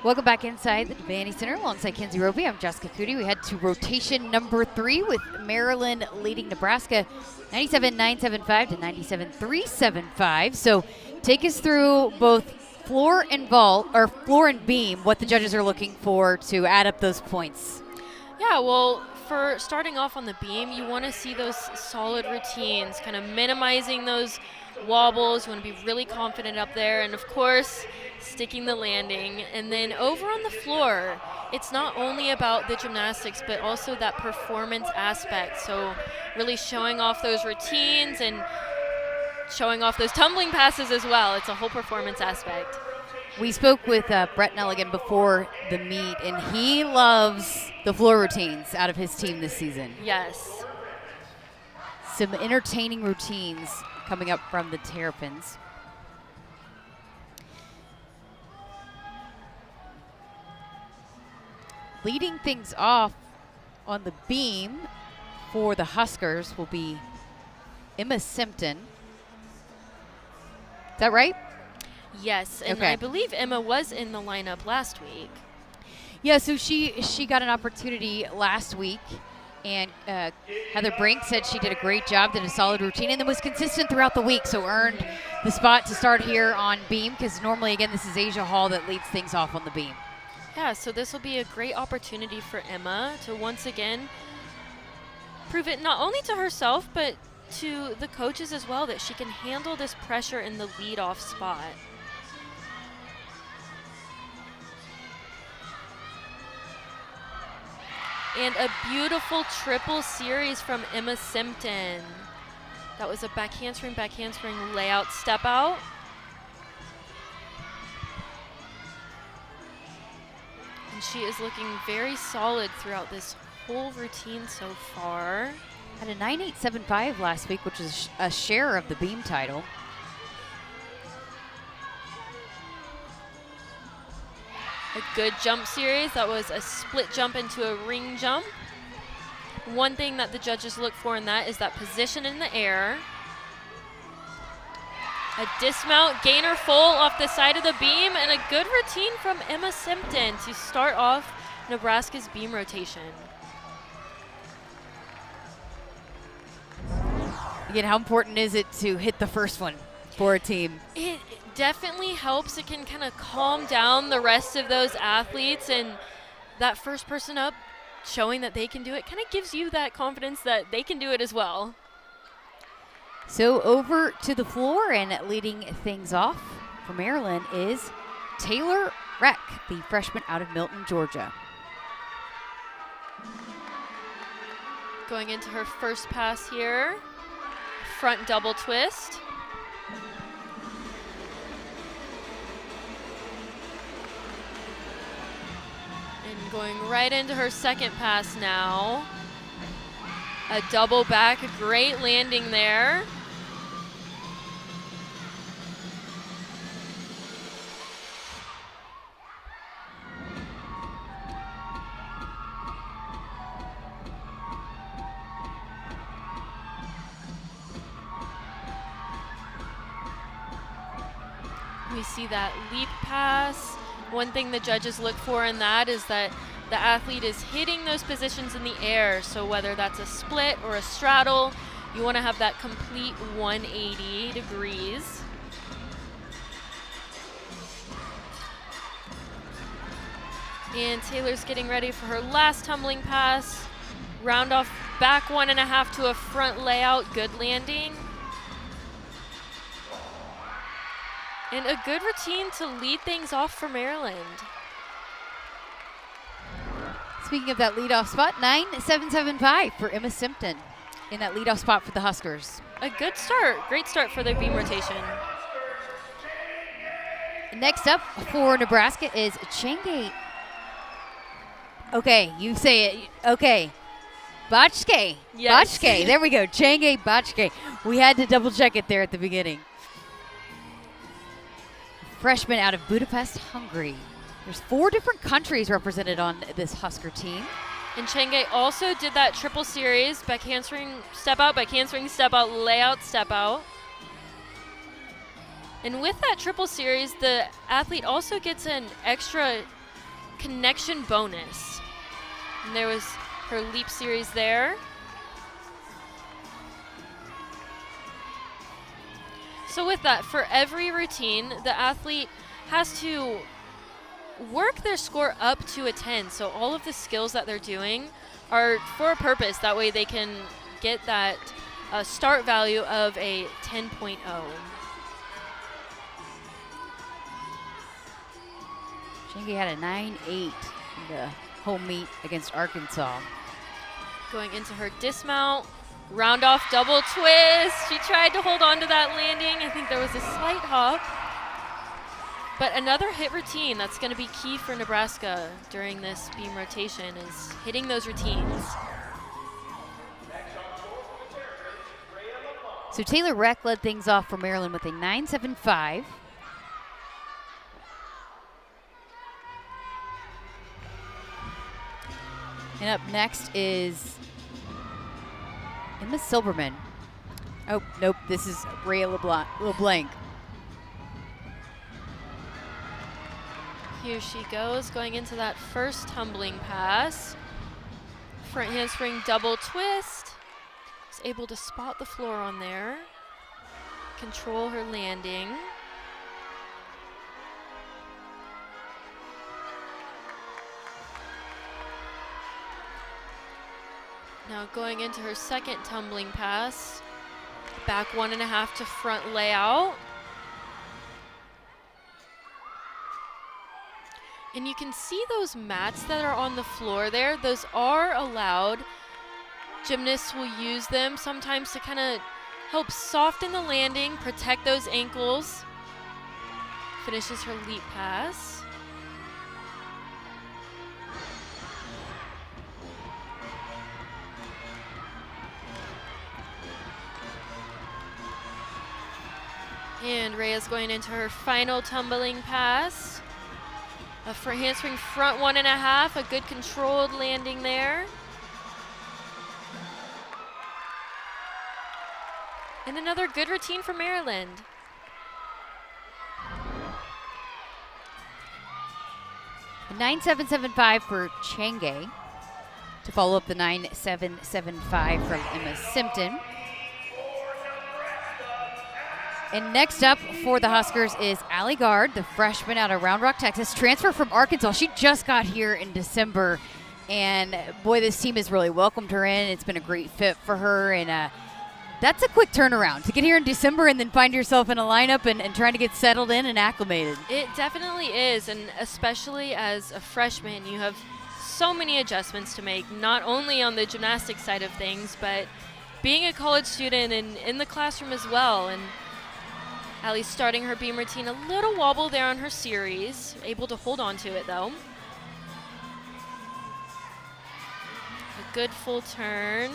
Welcome back inside the Devaney Center alongside Kenzie Roby. I'm Jessica Cootie. We head to rotation number 3 with Maryland leading Nebraska 97.975 to 97.375. So take us through both floor and beam, what the judges are looking for to add up those points. Yeah, well, for starting off on the beam, you want to see those solid routines, kind of minimizing those wobbles. You want to be really confident up there, and of course, sticking the landing. And then over on the floor, it's not only about the gymnastics, but also that performance aspect. So really showing off those routines and showing off those tumbling passes as well. It's a whole performance aspect. We spoke with Brett Nelligan before the meet, and he loves the floor routines out of his team this season. Yes. Some entertaining routines coming up from the Terrapins. Leading things off on the beam for the Huskers will be Emma Simpton. Is that right? Yes, and okay. I believe Emma was in the lineup last week. Yeah, so she got an opportunity last week, and Heather Brink said she did a great job, did a solid routine, and then was consistent throughout the week, so earned the spot to start here on beam, because normally, again, this is Asia Hall that leads things off on the beam. Yeah, so this will be a great opportunity for Emma to once again prove it not only to herself, but to the coaches as well, that she can handle this pressure in the lead-off spot. And a beautiful triple series from Emma Simpton. That was a back handspring layout step out. And she is looking very solid throughout this whole routine so far. Had a 9.875 last week, which is a share of the beam title. A good jump series. That was a split jump into a ring jump. One thing that the judges look for in that is that position in the air. A dismount, gainer full off the side of the beam, and a good routine from Emma Simpton to start off Nebraska's beam rotation. Again, how important is it to hit the first one for a team? It definitely helps. It can kind of calm down the rest of those athletes, and that first person up showing that they can do it kind of gives you that confidence that they can do it as well. So over to the floor and leading things off for Maryland is Taylor Reck, the freshman out of Milton, Georgia. Going into her first pass here, front double twist. And going right into her second pass now. A double back, a great landing there. We see that leap pass. One thing the judges look for in that is that the athlete is hitting those positions in the air. So whether that's a split or a straddle, you want to have that complete 180 degrees. And Taylor's getting ready for her last tumbling pass. Round off back 1.5 to a front layout, good landing. And a good routine to lead things off for Maryland. Speaking of that leadoff spot, 9.775 for Emma Simpton in that leadoff spot for the Huskers. A good start. Great start for their beam rotation. Next up for Nebraska is Changate. Okay, you say it. Okay. Bachke. Yes. Bachke. There we go. Chenge Bachke. We had to double check it there at the beginning. Freshman out of Budapest, Hungary. There's 4 different countries represented on this Husker team. And Chenge also did that triple series, back handspring, step out, layout, step out. And with that triple series, the athlete also gets an extra connection bonus. And there was her leap series there. So with that, for every routine, the athlete has to work their score up to a 10. So all of the skills that they're doing are for a purpose. That way they can get that start value of a 10.0. Chenge had a 9.8 in the home meet against Arkansas. Going into her dismount, round off double twist. She tried to hold on to that landing. I think there was a slight hop. But another hit routine that's going to be key for Nebraska during this beam rotation is hitting those routines. So Taylor Reck led things off for Maryland with a 9.75. And up next is Emma Silberman. Oh, nope, this is Rhea LeBlanc. Here she goes, going into that first tumbling pass. Front handspring double twist. Is able to spot the floor on there. Control her landing. Now going into her second tumbling pass. Back 1.5 to front layout. And you can see those mats that are on the floor there. Those are allowed. Gymnasts will use them sometimes to kind of help soften the landing, protect those ankles. Finishes her leap pass. And Rhea's going into her final tumbling pass. A front handspring front 1.5, a good controlled landing there. And another good routine for Maryland. A 9.775 for Chenge to follow up the 9.775 from Emma Simpton. And next up for the Huskers is Allie Gard, the freshman out of Round Rock, Texas, transfer from Arkansas. She just got here in December, and boy, this team has really welcomed her in. It's been a great fit for her, and that's a quick turnaround to get here in December and then find yourself in a lineup and trying to get settled in and acclimated. It definitely is, and especially as a freshman, you have so many adjustments to make, not only on the gymnastics side of things, but being a college student and in the classroom as well. And Allie's starting her beam routine, a little wobble there on her series, able to hold on to it though. A good full turn.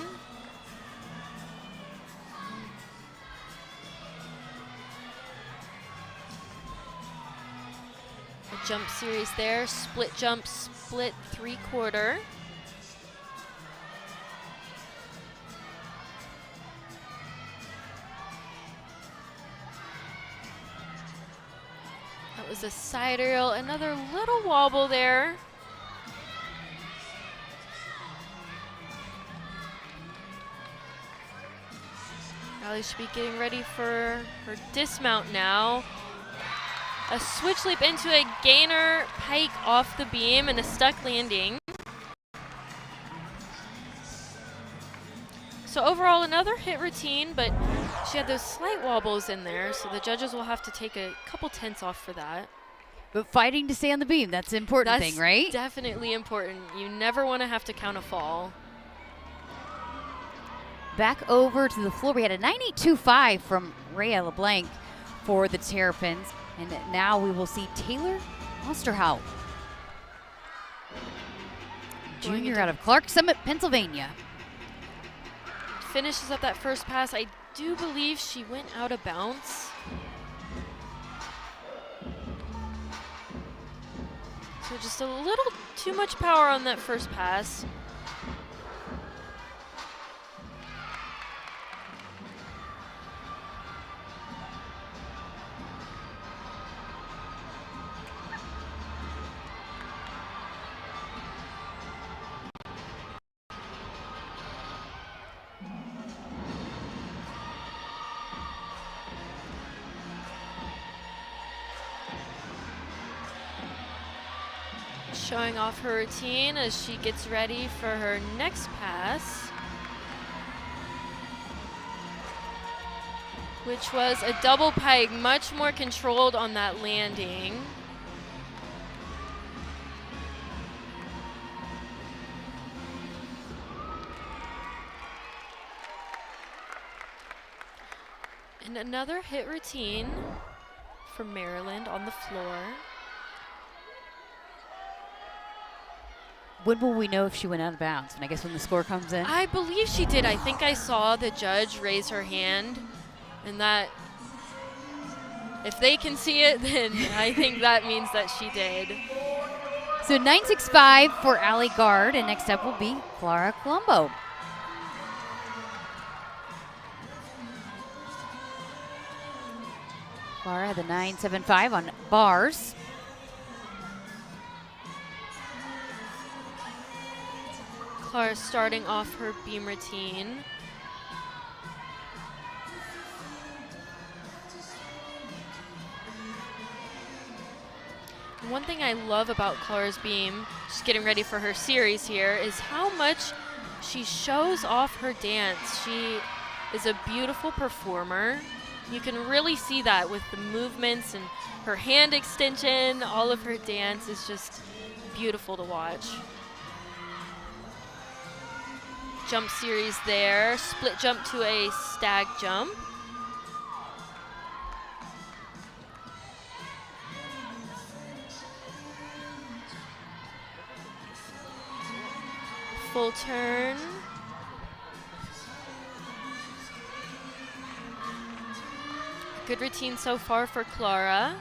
A jump series there, split jump, split 3/4. That was a side aerial, another little wobble there. Allie should be getting ready for her dismount now. A switch leap into a gainer pike off the beam and a stuck landing. So overall, another hit routine, but she had those slight wobbles in there, so the judges will have to take a couple tenths off for that. But fighting to stay on the beam, that's the important thing, right? That's definitely important. You never want to have to count a fall. Back over to the floor, we had a 9.825 from Rhea LeBlanc for the Terrapins. And now we will see Taylor Osterhout, junior out of Clark Summit, Pennsylvania. finishes up that first pass. I do believe she went out of bounds. So just a little too much power on that first pass. Showing off her routine as she gets ready for her next pass, which was a double pike, much more controlled on that landing. And another hit routine for Maryland on the floor. When will we know if she went out of bounds? And I guess when the score comes in? I believe she did. I think I saw the judge raise her hand, and that if they can see it, then I think that means that she did. So 9.65 for Allie Gard, and next up will be Clara Colombo. Clara had the 9.75 on bars. Clara starting off her beam routine. One thing I love about Clara's beam, just getting ready for her series here, is how much she shows off her dance. She is a beautiful performer. You can really see that with the movements and her hand extension. All of her dance is just beautiful to watch. Jump series there, split jump to a stag jump. Full turn. Good routine so far for Clara.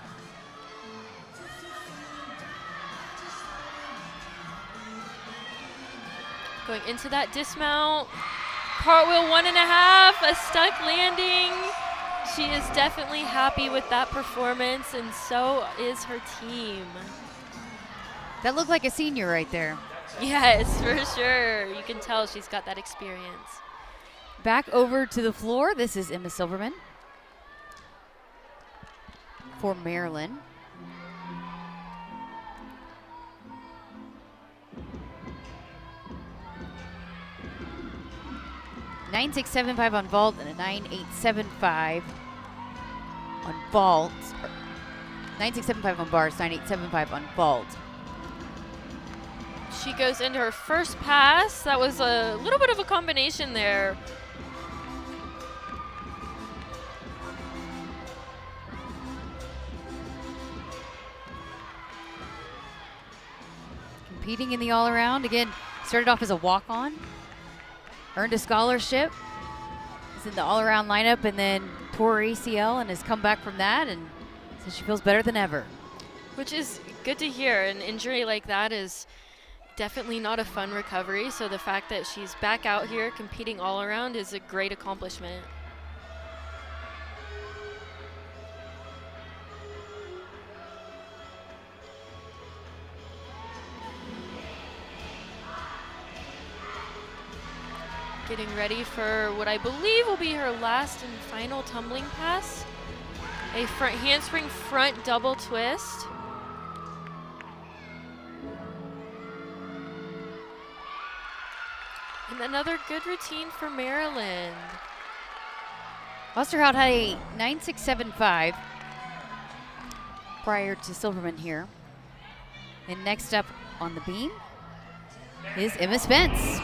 Going into that dismount. Cartwheel 1.5, a stuck landing. She is definitely happy with that performance, and so is her team. That looked like a senior right there. Yes, for sure. You can tell she's got that experience. Back over to the floor. This is Emma Silverman for Maryland. .9675 on vault and a 9.875 on vault. 9.675 on bars, 9.875 on vault. She goes into her first pass. That was a little bit of a combination there. Competing in the all-around. Again, started off as a walk-on. Earned a scholarship. Is in the all-around lineup and then tore ACL and has come back from that, and so she feels better than ever. Which is good to hear. An injury like that is definitely not a fun recovery, so the fact that she's back out here competing all around is a great accomplishment. Getting ready for what I believe will be her last and final tumbling pass. A front handspring front double twist. And another good routine for Maryland. Osterhout had a 9.675 prior to Silverman here. And next up on the beam is Emma Spence.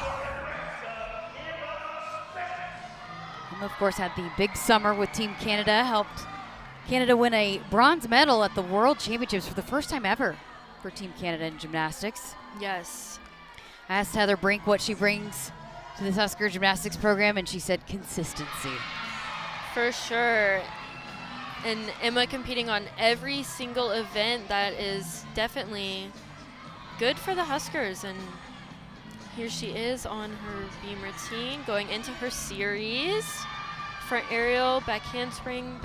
Emma, of course, had the big summer with Team Canada, helped Canada win a bronze medal at the World Championships for the first time ever for Team Canada in gymnastics. Yes. I asked Heather Brink what she brings to this Husker gymnastics program, and she said consistency. For sure. And Emma competing on every single event, that is definitely good for the Huskers. And here she is on her beam routine, going into her series. Front aerial, back handspring,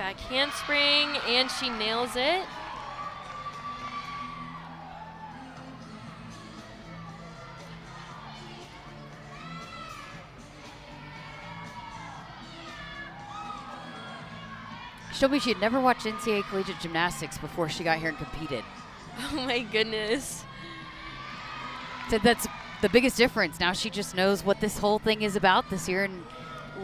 and she nails it. She told me she had never watched NCAA collegiate gymnastics before she got here and competed. Oh my goodness. Said that's the biggest difference. Now she just knows what this whole thing is about this year, and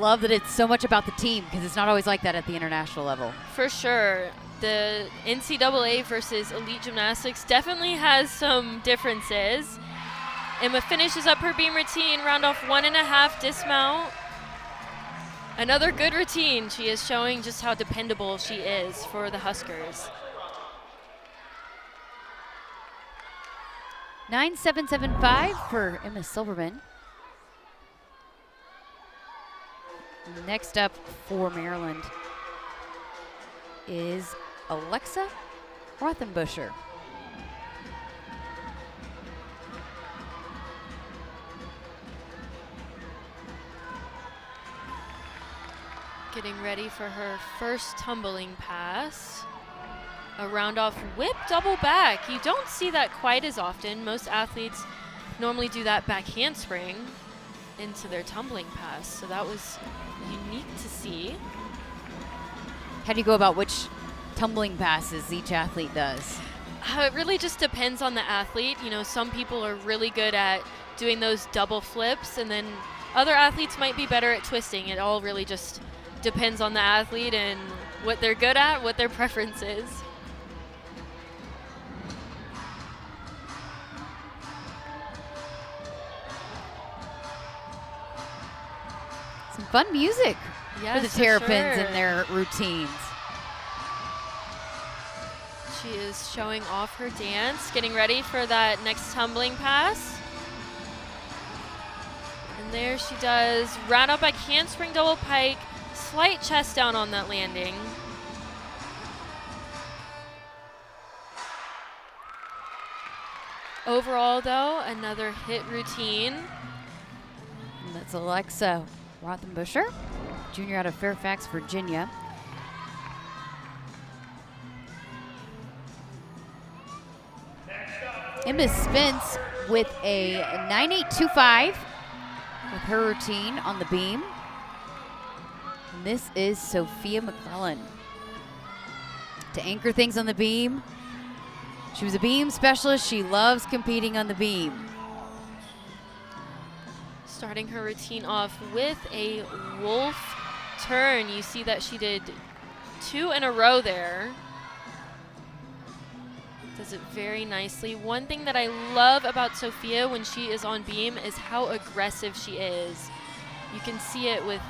love that it's so much about the team, because it's not always like that at the international level. For sure. The NCAA versus elite gymnastics definitely has some differences. Emma finishes up her beam routine, round off 1.5 dismount. Another good routine. She is showing just how dependable she is for the Huskers. 9.775 for Emma Silverman. Next up for Maryland is Alexa Rothenbuscher. Getting ready for her first tumbling pass. A round off whip double back. You don't see that quite as often. Most athletes normally do that back handspring into their tumbling pass. So that was unique to see. How do you go about which tumbling passes each athlete does? It really just depends on the athlete. You know, some people are really good at doing those double flips, and then other athletes might be better at twisting. It all really just depends on the athlete and what they're good at, what their preference is. Some fun music Yes, for the Terrapins sure. in their routines. She is showing off her dance, getting ready for that next tumbling pass. And there she does, round up back handspring double pike, slight chest down on that landing. Overall though, another hit routine. And that's Alexa Rothenbuscher, junior out of Fairfax, Virginia. Emma Spence with a 9.825 with her routine on the beam. And this is Sophia McClellan. To anchor things on the beam, she was a beam specialist. She loves competing on the beam. Starting her routine off with a wolf turn. You see that she did 2 in a row there. Does it very nicely. One thing that I love about Sophia when she is on beam is how aggressive she is. You can see it with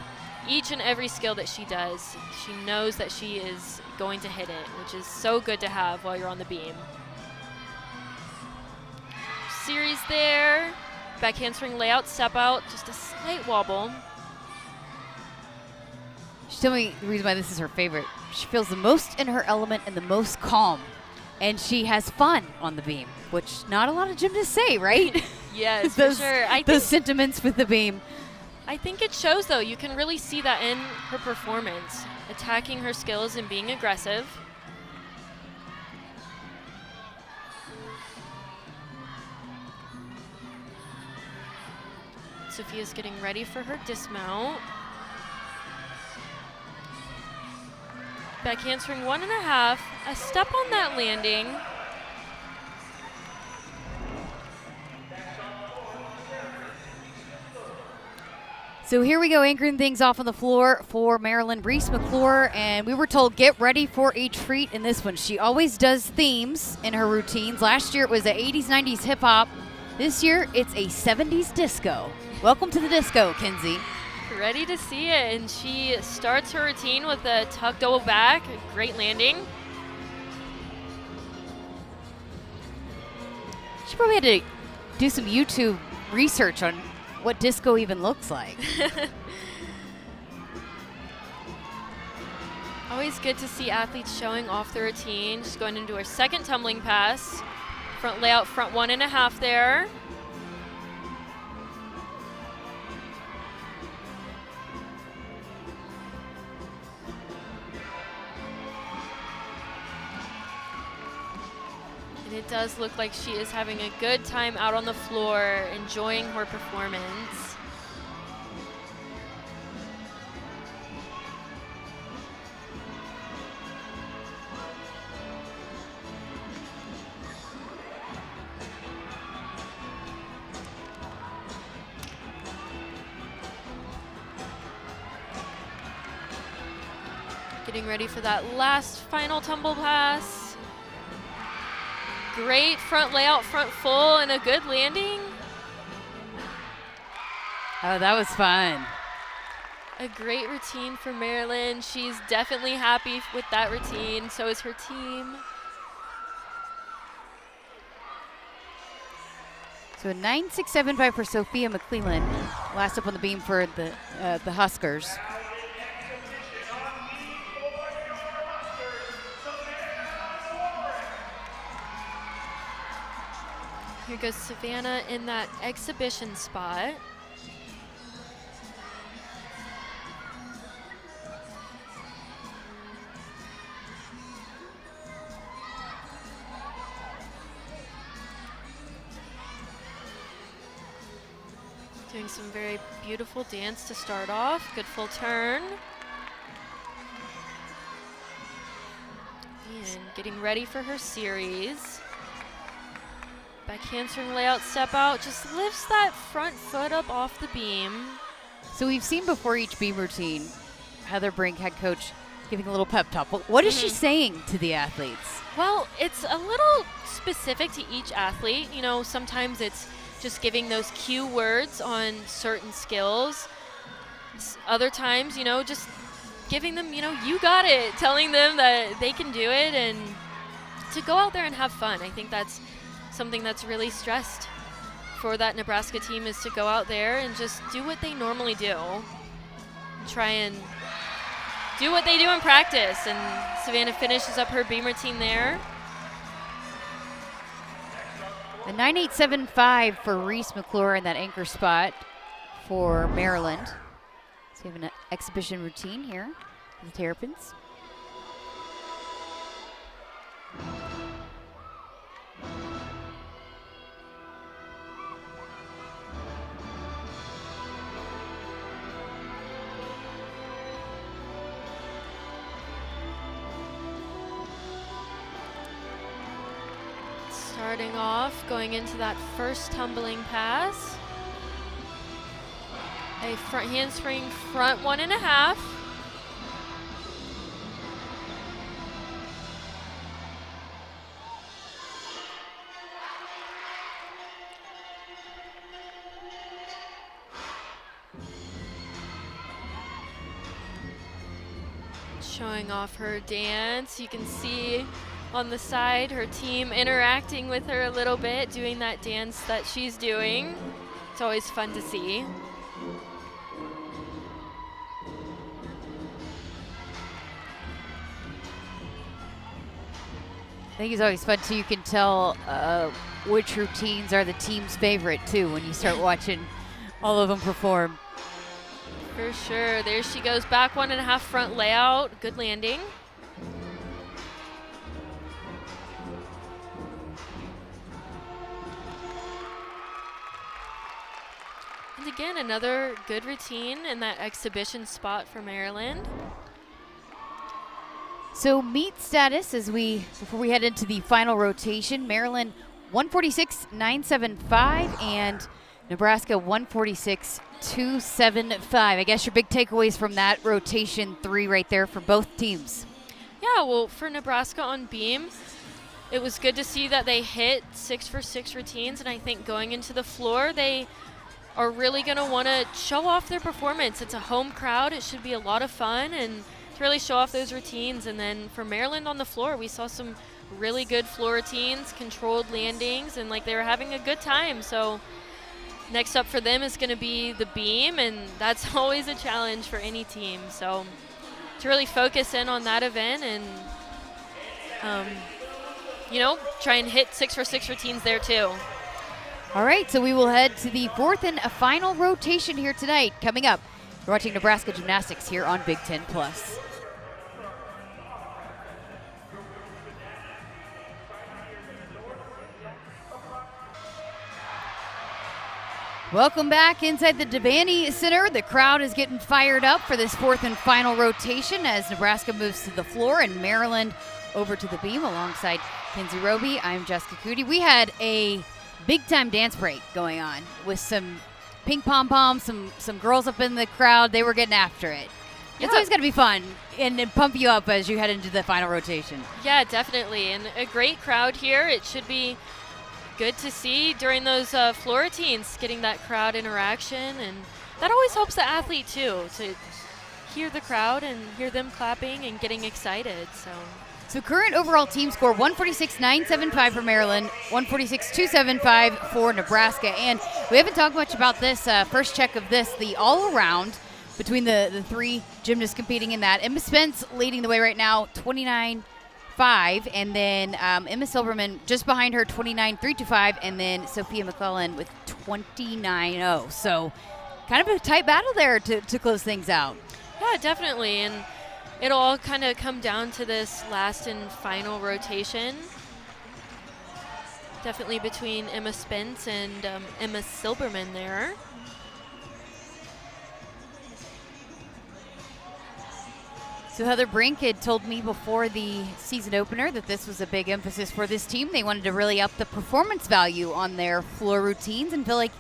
each and every skill that she does. She knows that she is going to hit it, which is so good to have while you're on the beam. Series there. Back handspring layout, step out, just a slight wobble. She told me the reason why this is her favorite. She feels the most in her element and the most calm. And she has fun on the beam, which not a lot of gymnasts say, right? Yes, those, for sure. those sentiments with the beam. I think it shows, though. You can really see that in her performance, attacking her skills and being aggressive. Sophia's getting ready for her dismount. Back handspring 1.5, a step on that landing. So here we go, anchoring things off on the floor for Maryland, Reese McClure, and we were told get ready for a treat in this one. She always does themes in her routines. Last year it was a 80s, 90s hip hop. This year it's a 70s disco. Welcome to the disco, Kinsey. Ready to see it, and she starts her routine with a tuck double back, great landing. She probably had to do some YouTube research on what disco even looks like. Always good to see athletes showing off their routine. Just going into her second tumbling pass. Front layout, front 1.5 there. And it does look like she is having a good time out on the floor, enjoying her performance. Getting ready for that last final tumble pass. Great front layout, front full, and a good landing. Oh, that was fun. A great routine for Maryland. She's definitely happy with that routine. So is her team. So a 9.675 for Sophia McClellan. Last up on the beam for the Huskers. Here goes Savannah in that exhibition spot. Doing some very beautiful dance to start off. Good full turn. And getting ready for her series. Back handspring layout, step out, just lifts that front foot up off the beam. So we've seen before each beam routine, Heather Brink, head coach, giving a little pep talk. But what is she saying to the athletes? Well, it's a little specific to each athlete. You know, sometimes it's just giving those cue words on certain skills. Other times, you know, just giving them, you know, you got it, telling them that they can do it and to go out there and have fun. I think that's something that's really stressed for that Nebraska team, is to go out there and just do what they normally do. Try and do what they do in practice. And Savannah finishes up her beam routine there. A 9.875 for Reese McClure in that anchor spot for Maryland. So we have an exhibition routine here for the Terrapins. Starting off, going into that first tumbling pass. A front handspring, front 1.5. Showing off her dance. You can see on the side her team interacting with her a little bit, doing that dance that she's doing. It's always fun to see. I think it's always fun too. You can tell which routines are the team's favorite too when you start watching all of them perform. For sure. There she goes, back 1.5 front layout. Good landing. And again, another good routine in that exhibition spot for Maryland. So meet status before we head into the final rotation. Maryland 146.975 and Nebraska 146.275. I guess your big takeaways from that rotation 3 right there for both teams. Yeah, well, for Nebraska on beam, it was good to see that they hit 6 for 6 routines, and I think going into the floor, they are really going to want to show off their performance. It's a home crowd. It should be a lot of fun and to really show off those routines. And then for Maryland on the floor, we saw some really good floor routines, controlled landings, and like they were having a good time. So Next up for them is going to be the beam, and that's always a challenge for any team. So to really focus in on that event and, try and hit 6x6 routines there too. All right, so we will head to the fourth and a final rotation here tonight. Coming up, we're watching Nebraska Gymnastics here on Big Ten Plus. Welcome back inside the Devaney Center. The crowd is getting fired up for this fourth and final rotation as Nebraska moves to the floor and Maryland over to the beam alongside Kinsey Roby. I'm Jessica Cootie. We had a big-time dance break going on with some pink pom-poms, some girls up in the crowd. They were getting after it. Yeah. It's always got to be fun and pump you up as you head into the final rotation. Yeah, definitely. And a great crowd here. It should be good to see during those floor routines, getting that crowd interaction, and that always helps the athlete too, to hear the crowd and hear them clapping and getting excited. So current overall team score 146.975 for Maryland, 146.275 for Nebraska, and we haven't talked much about this first check of this, the all-around between the three gymnasts competing in that. Emma Spence leading the way right now, 29.5, and then Emma Silberman just behind her, 29.325, and then Sophia McClellan with 29.0. So kind of a tight battle there to close things out. Yeah, definitely, and it'll all kind of come down to this last and final rotation. Definitely between Emma Spence and Emma Silberman there. So Heather Brink had told me before the season opener that this was a big emphasis for this team. They wanted to really up the performance value on their floor routines and feel like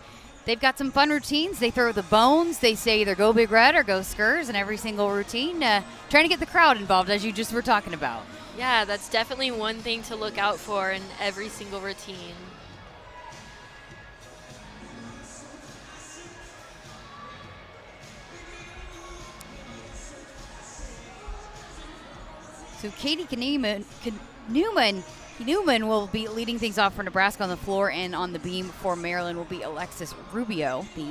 they've got some fun routines. They throw the bones. They say either go Big Red or go Skurs in every single routine, trying to get the crowd involved, as you just were talking about. Yeah, that's definitely one thing to look out for in every single routine. So Katie Newman will be leading things off for Nebraska on the floor, and on the beam for Maryland will be Alexis Rubio, the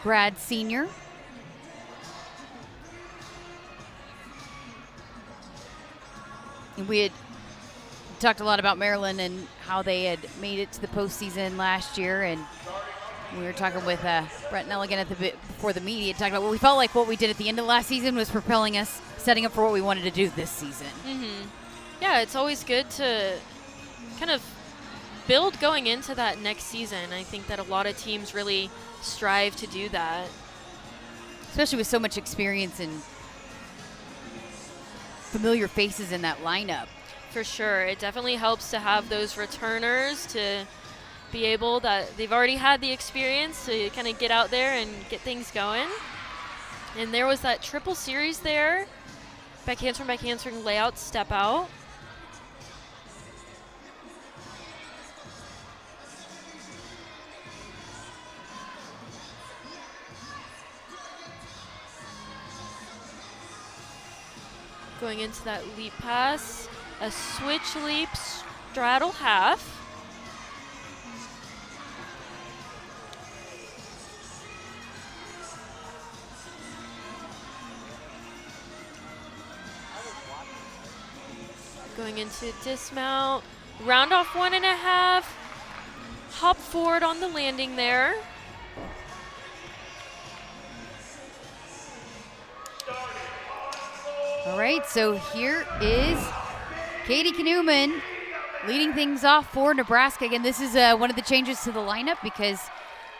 grad senior. And we had talked a lot about Maryland and how they had made it to the postseason last year, and we were talking with Brett Nelligan before the media, talking about what we felt like what we did at the end of last season was propelling us, setting up for what we wanted to do this season. Mm-hmm. Yeah, it's always good to kind of build going into that next season. I think that a lot of teams really strive to do that. Especially with so much experience and familiar faces in that lineup. For sure. It definitely helps to have those returners to be able that they've already had the experience to kind of get out there and get things going. And there was that triple series there. Back handspring, layout, step out. Going into that leap pass, a switch leap, straddle half. Going into dismount, round off 1.5, hop forward on the landing there. All right, so here is Katie Newman leading things off for Nebraska. Again, this is one of the changes to the lineup because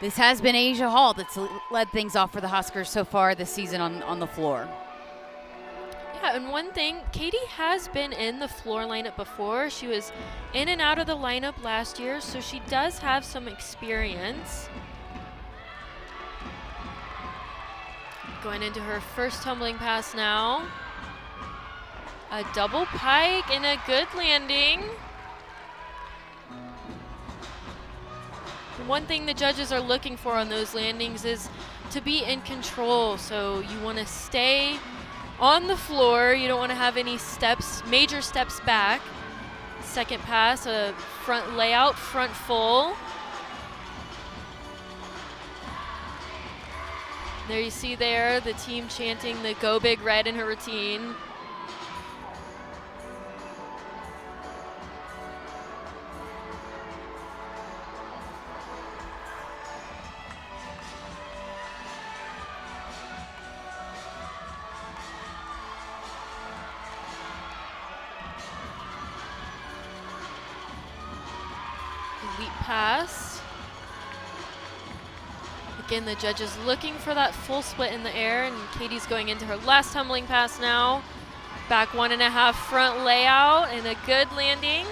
this has been Asia Hall that's led things off for the Huskers so far this season on the floor. Yeah, and one thing, Katie has been in the floor lineup before. She was in and out of the lineup last year, so she does have some experience. Going into her first tumbling pass now. A double pike and a good landing. One thing the judges are looking for on those landings is to be in control. So you want to stay on the floor. You don't want to have any steps, major steps back. Second pass, a front layout, front full. There you see there the team chanting the Go Big Red in her routine. Leap pass. Again, the judges looking for that full split in the air, and Katie's going into her last tumbling pass now. Back 1.5 front layout and a good landing.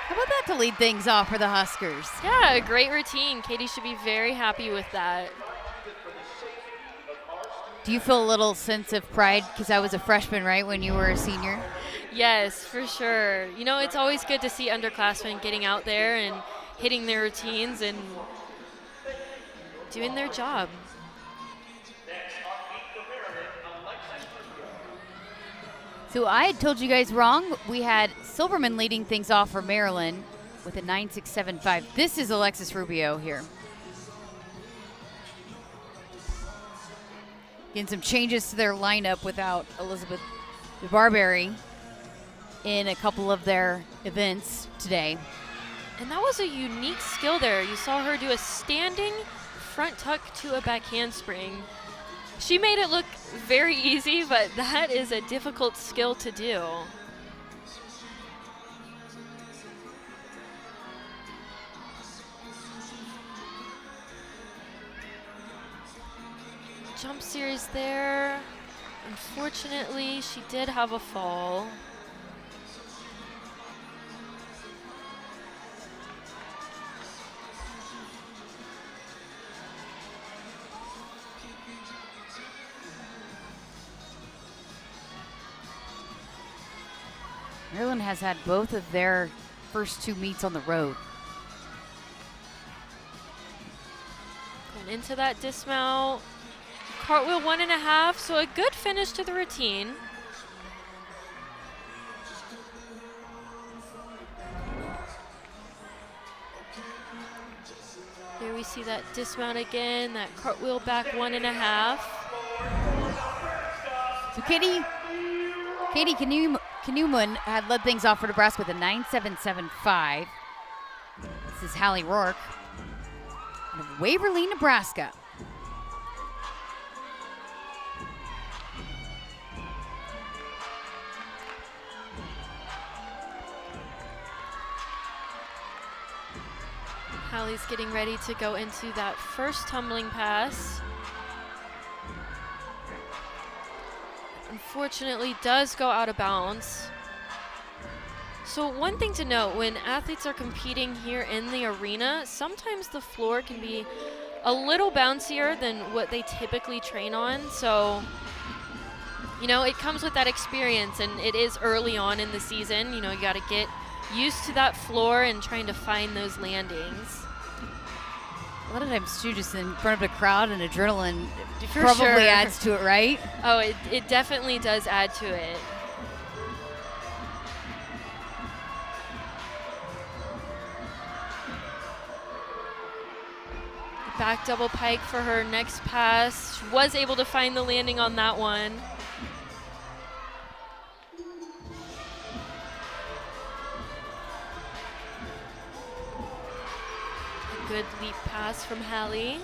How about that to lead things off for the Huskers? Yeah, a great routine. Katie should be very happy with that. Do you feel a little sense of pride because I was a freshman, right, when you were a senior? Yes, for sure. You know, it's always good to see underclassmen getting out there and hitting their routines and doing their job. So I had told you guys wrong. We had Silverman leading things off for Maryland with a 9.675. This is Alexis Rubio here. Getting some changes to their lineup without Elizabeth DeBarberry in a couple of their events today. And that was a unique skill there. You saw her do a standing front tuck to a back handspring. She made it look very easy, but that is a difficult skill to do. Jump series there. Unfortunately, she did have a fall. Maryland has had both of their first 2 meets on the road. Going into that dismount. Cartwheel 1.5, so a good finish to the routine. Here we see that dismount again, that cartwheel back 1.5. So Katie Knuman had led things off for Nebraska with a 9.775. This is Hallie Rourke of Waverly, Nebraska. Hallie's getting ready to go into that first tumbling pass. Unfortunately, does go out of bounds. So one thing to note, when athletes are competing here in the arena, sometimes the floor can be a little bouncier than what they typically train on. So, you know, it comes with that experience, and it is early on in the season. You know, you got to get used to that floor and trying to find those landings. A lot of times, too, just in front of a crowd and adrenaline For probably sure. adds to it, right? Oh, it definitely does add to it. Back double pike for her next pass. She was able to find the landing on that one. A good leap pass from Hallie.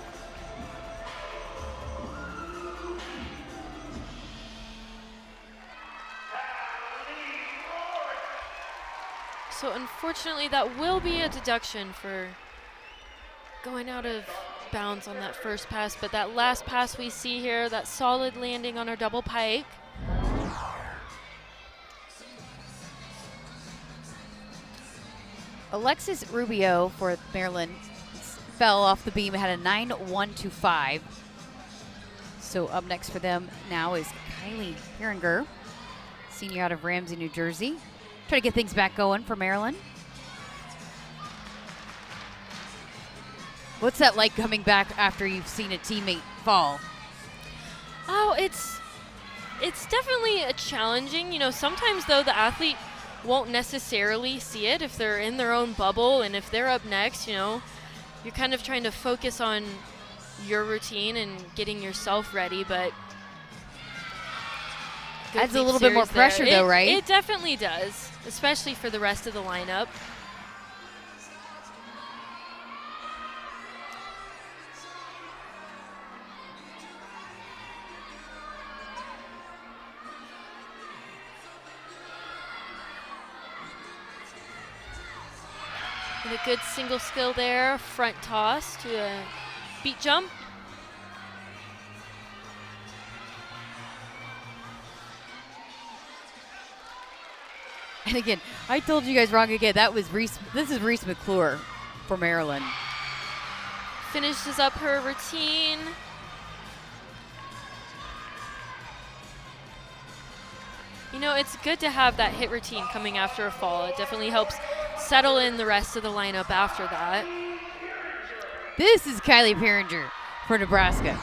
So unfortunately, that will be a deduction for going out of bounds on that first pass, but that last pass we see here, that solid landing on our double pike. Alexis Rubio for Maryland fell off the beam, had a 9.125. So up next for them now is Kylie Heringer, senior out of Ramsey, New Jersey. Try to get things back going for Maryland. What's that like coming back after you've seen a teammate fall? Oh, it's definitely a challenging. You know, sometimes though the athlete won't necessarily see it if they're in their own bubble, and if they're up next, you're kind of trying to focus on your routine and getting yourself ready, but adds a little bit more pressure though, right? It definitely does, especially for the rest of the lineup. And a good single skill there, front toss to a beat jump. And again, I told you guys wrong again. That was Reese. This is Reese McClure for Maryland. Finishes up her routine. It's good to have that hit routine coming after a fall. It definitely helps settle in the rest of the lineup after that. This is Kylie Perringer for Nebraska.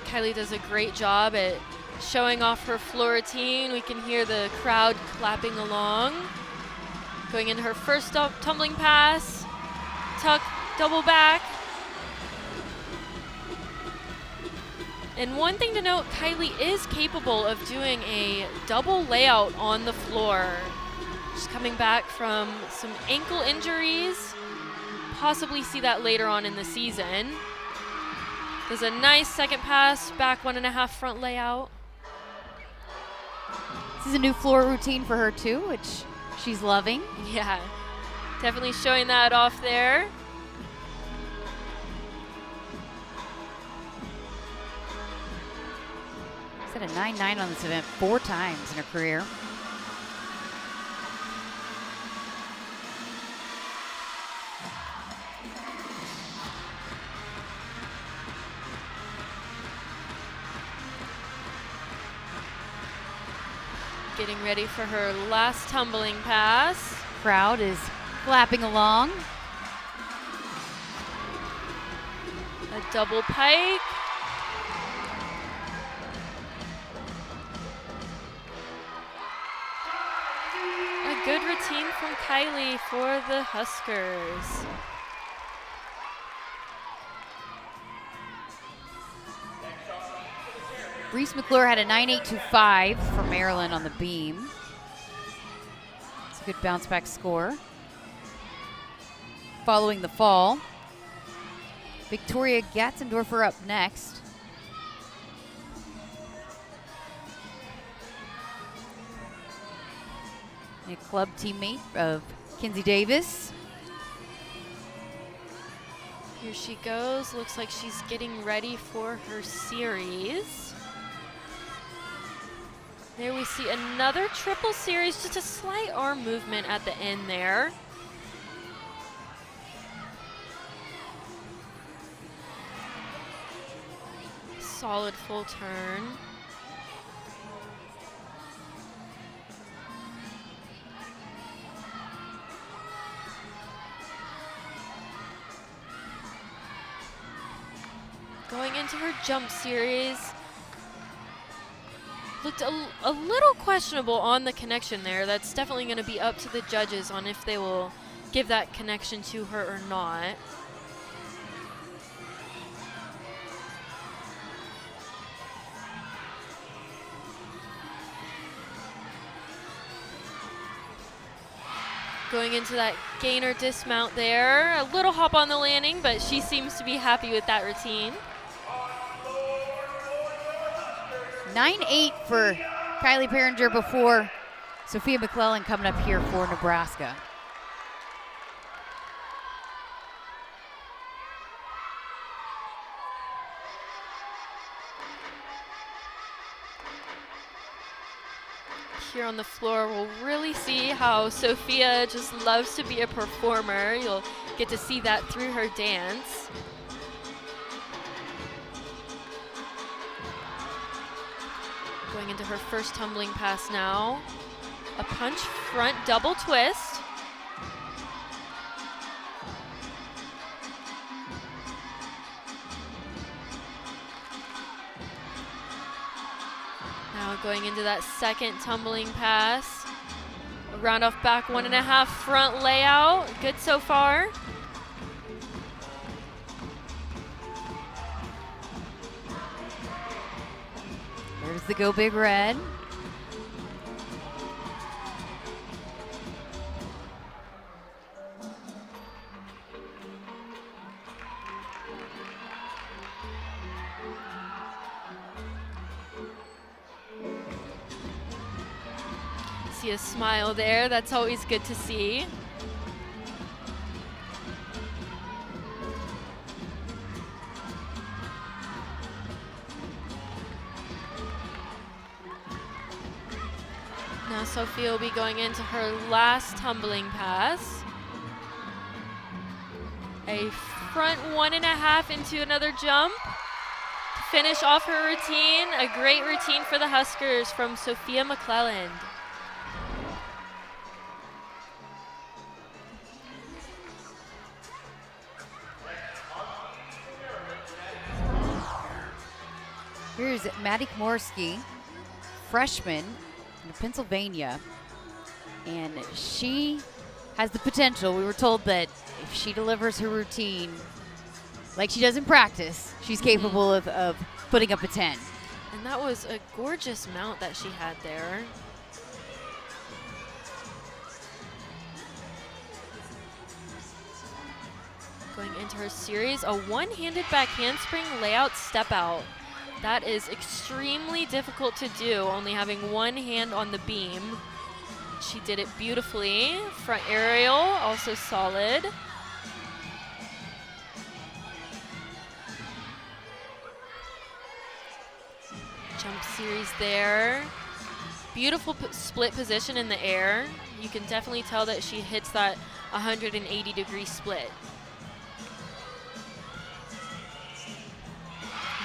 Kylie does a great job at showing off her floor routine. We can hear the crowd clapping along. Going into her first tumbling pass, tuck, double back. And one thing to note, Kylie is capable of doing a double layout on the floor. She's coming back from some ankle injuries. Possibly see that later on in the season. Does a nice second pass, back 1.5 front layout. This is a new floor routine for her too, which she's loving. Yeah, definitely showing that off there. She's had a 9.9 on this event 4 times in her career. Getting ready for her last tumbling pass. Crowd is clapping along. A double pike. A good routine from Kylie for the Huskers. Reese McClure had a 9.825 for Maryland on the beam. It's a good bounce back score. Following the fall, Victoria Gatzendorfer up next. A club teammate of Kinsey Davis. Here she goes. Looks like she's getting ready for her series. There we see another triple series, just a slight arm movement at the end there. Solid full turn. Going into her jump series. Looked a little questionable on the connection there. That's definitely going to be up to the judges on if they will give that connection to her or not. Going into that gainer dismount there. A little hop on the landing, but she seems to be happy with that routine. 9.8 for Kylie Perringer before Sophia McClellan coming up here for Nebraska. Here on the floor, we'll really see how Sophia just loves to be a performer. You'll get to see that through her dance. Going into her first tumbling pass now. A punch front double twist. going into that second tumbling pass. A round off back 1.5 front layout. Good so far. There's the Go Big Red. See a smile there. That's always good to see. Now Sophia will be going into her last tumbling pass. A front 1.5 into another jump to finish off her routine. A great routine for the Huskers from Sophia McClelland. Here's Maddie Komorski, freshman in Pennsylvania, and she has the potential. We were told that if she delivers her routine like she does in practice, she's capable of putting up a 10. And that was a gorgeous mount that she had there. Going into her series, a one-handed back handspring layout step out. That is extremely difficult to do, only having one hand on the beam. She did it beautifully. Front aerial, also solid. Jump series there. Beautiful split position in the air. You can definitely tell that she hits that 180-degree split.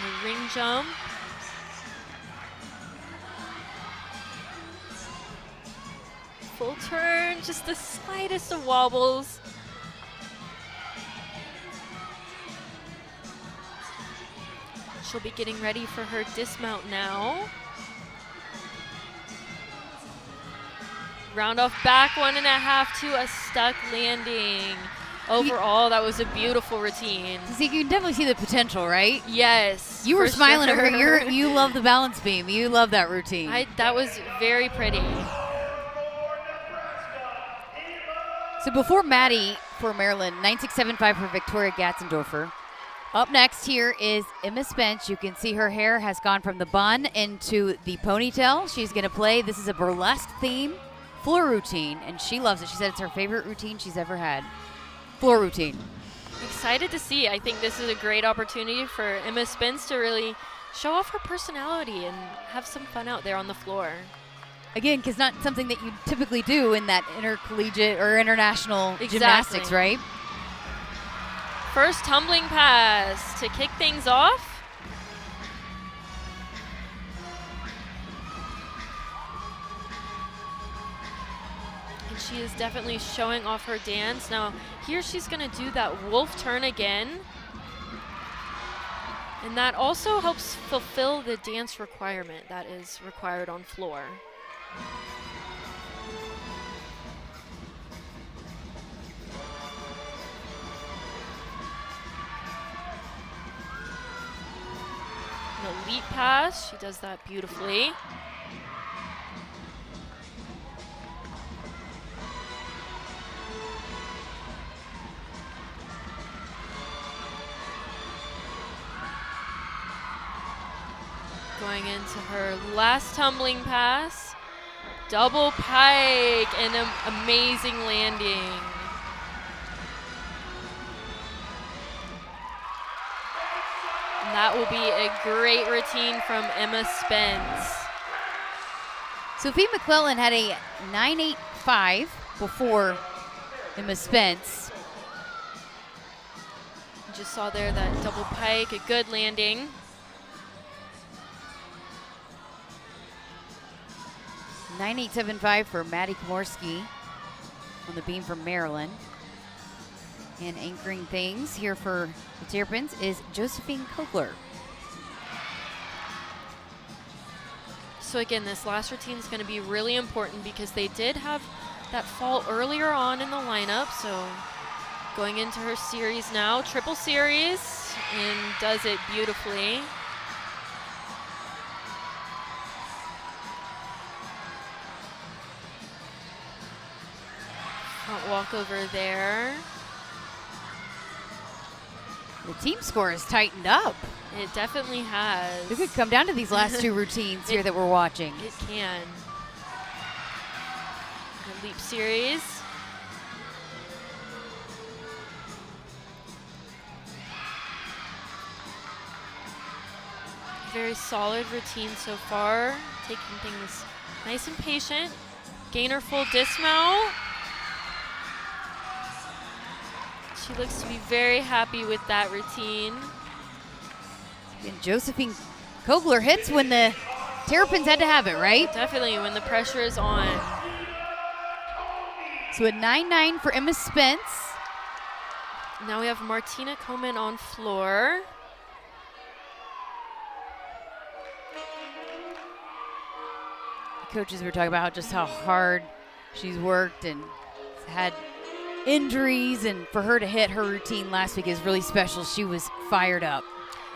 The ring jump. Full turn, just the slightest of wobbles. She'll be getting ready for her dismount now. Round off back 1.5 to a stuck landing. Overall, that was a beautiful routine. See, you can definitely see the potential, right? Yes. You were smiling sure. over here. You love the balance beam. You love that routine. That was very pretty. So before Maddie for Maryland, 9675 for Victoria Gatzendorfer. Up next here is Emma Spence. You can see her hair has gone from the bun into the ponytail. She's going to play. This is a burlesque theme floor routine, and she loves it. She said it's her favorite routine she's ever had. Floor routine. Excited to see. I think this is a great opportunity for Emma Spence to really show off her personality and have some fun out there on the floor. Again, because not something that you typically do in that intercollegiate or international gymnastics, right? First tumbling pass to kick things off. And she is definitely showing off her dance. Now, here she's going to do that wolf turn again. And that also helps fulfill the dance requirement that is required on floor. An elite pass, she does that beautifully. Going into her last tumbling pass. Double pike and an amazing landing. And that will be a great routine from Emma Spence. Sophie McClellan had a 9.85 before Emma Spence. You just saw there that double pike, a good landing. $9.875 for Maddie Komorski on the beam from Maryland. And anchoring things here for the Terrapins is Josephine Kogler. So again, this last routine is going to be really important because they did have that fall earlier on in the lineup. So going into her series now, triple series, and does it beautifully. Front walkover there. The team score has tightened up. It definitely has. It could come down to these last two routines here that we're watching. It can. A leap series. Very solid routine so far. Taking things nice and patient. Gainer full dismount. She looks to be very happy with that routine. And Josephine Kogler hits when the Terrapins had to have it, right? Definitely, when the pressure is on. So a 9-9 for Emma Spence. Now we have Martina Komen on floor. The coaches were talking about just how hard she's worked and had injuries, and for her to hit her routine last week is really special. She was fired up.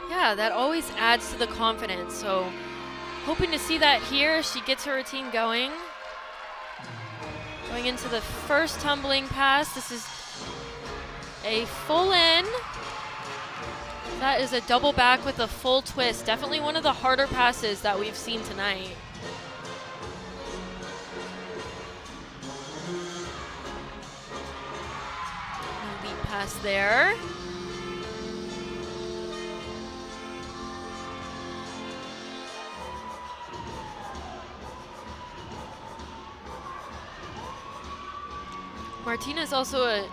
Yeah, that always adds to the confidence. So hoping to see that here. She gets her routine going. Going into the first tumbling pass. This is a full in. That is a double back with a full twist. Definitely one of the harder passes that we've seen tonight. No leap pass there. Martina is also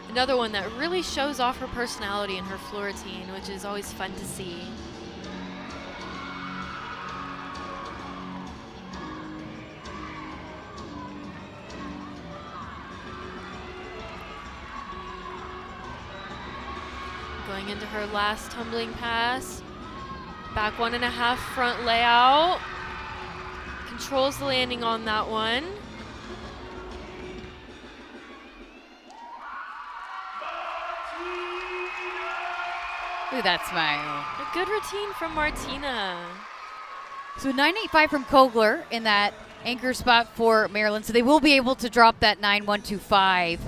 another one that really shows off her personality in her floor routine, which is always fun to see. Going into her last tumbling pass. Back 1.5 front layout. Controls the landing on that one. Look at that smile. A good routine from Martina. So 9.85 from Kogler in that anchor spot for Maryland. So they will be able to drop that 9.125,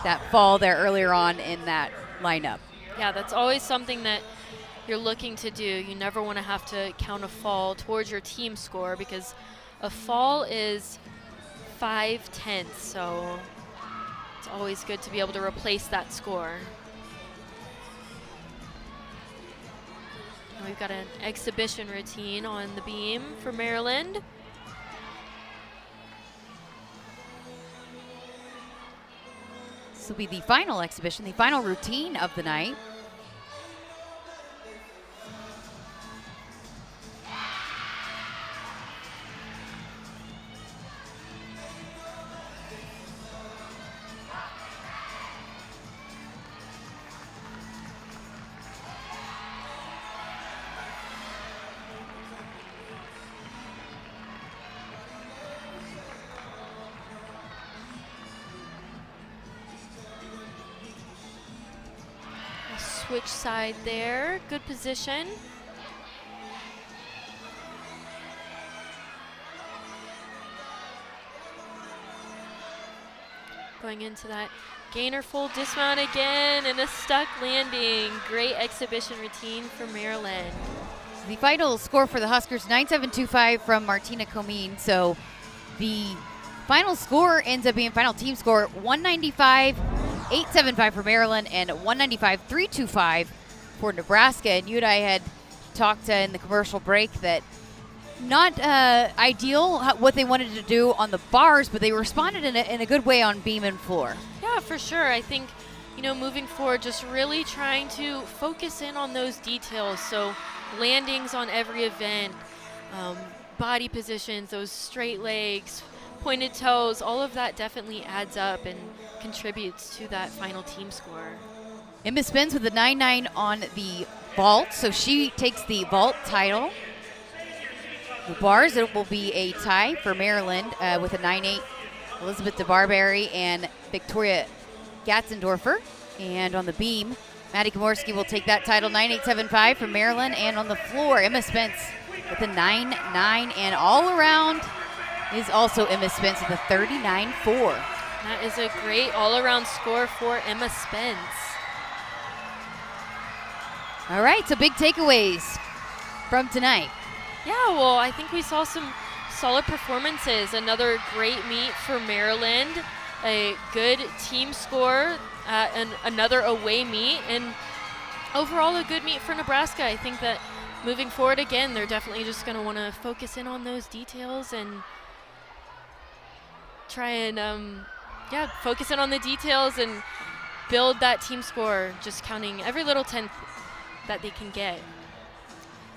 that fall there earlier on in that lineup. Yeah, that's always something that you're looking to do. You never want to have to count a fall towards your team score because a fall is 5/10. So it's always good to be able to replace that score. We've got an exhibition routine on the beam for Maryland. This will be the final exhibition, the final routine of the night. Switch side there, good position. Going into that gainer full dismount again and a stuck landing. Great exhibition routine for Maryland. The final score for the Huskers, 9.725 from Martina Comine. So the final score ends up being final team score 195.875 for Maryland and 195.325 for Nebraska. And you and I had talked in the commercial break that not ideal what they wanted to do on the bars, but they responded in a good way on beam and floor. Yeah, for sure. I think, moving forward, just really trying to focus in on those details. So landings on every event, body positions, those straight legs, pointed toes, all of that definitely adds up and contributes to that final team score. Emma Spence with the 9.9 on the vault, so she takes the vault title. The bars, it will be a tie for Maryland with a 9-8. Elizabeth DeBarberry and Victoria Gatzendorfer. And on the beam, Maddie Komorski will take that title, 9-8-7-5 from Maryland. And on the floor, Emma Spence with a 9-9. And all around is also Emma Spence with a 39-4. That is a great all-around score for Emma Spence. All right, so big takeaways from tonight. Yeah, well, I think we saw some solid performances. Another great meet for Maryland, a good team score, and another away meet, and overall a good meet for Nebraska. I think that moving forward again, they're definitely just going to want to focus in on those details and try and, focus in on the details and build that team score, just counting every little tenth that they can get.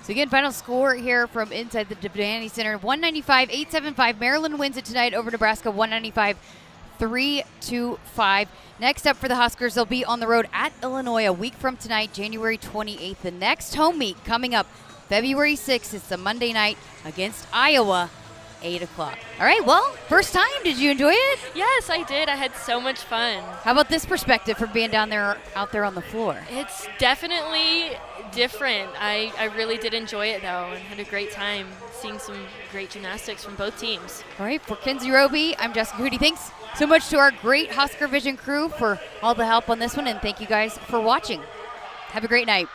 So again, final score here from inside the Devaney Center, 195-875. Maryland wins it tonight over Nebraska, 195-325. Next up for the Huskers, they'll be on the road at Illinois a week from tonight, January 28th. The next home meet coming up February 6th. It's a Monday night against Iowa, 8 o'clock. All right, well, first time. Did you enjoy it? Yes, I did. I had so much fun. How about this perspective from being out there on the floor? It's definitely different. I really did enjoy it, though, and had a great time seeing some great gymnastics from both teams. All right, for Kinsey Roby, I'm Jessica Hootie. Thanks so much to our great Husker Vision crew for all the help on this one, and thank you guys for watching. Have a great night.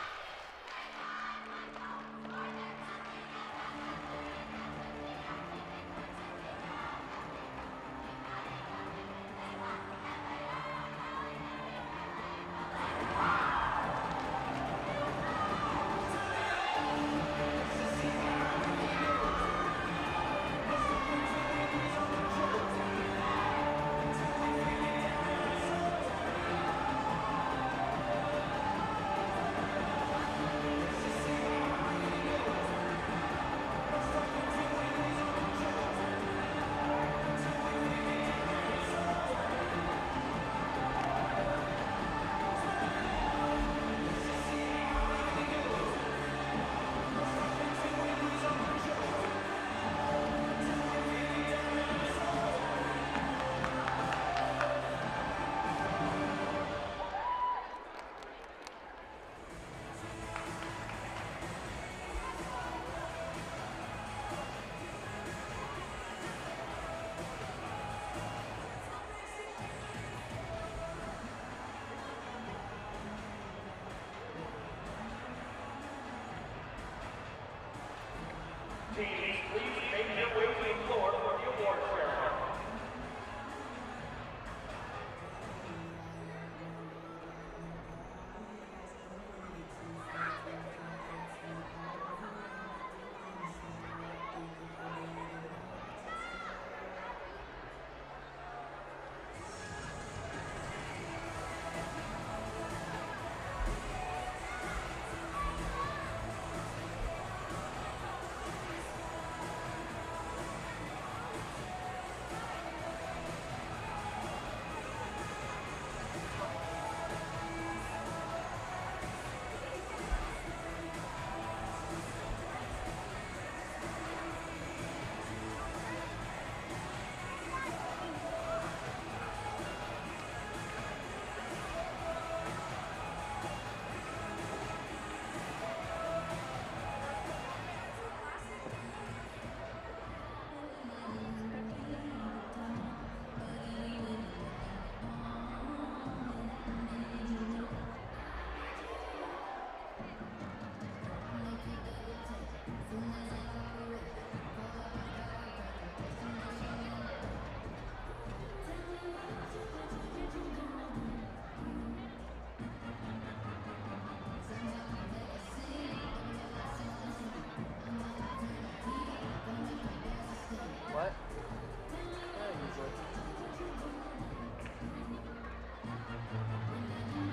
Teams, please make your way to the floor for the award ceremony.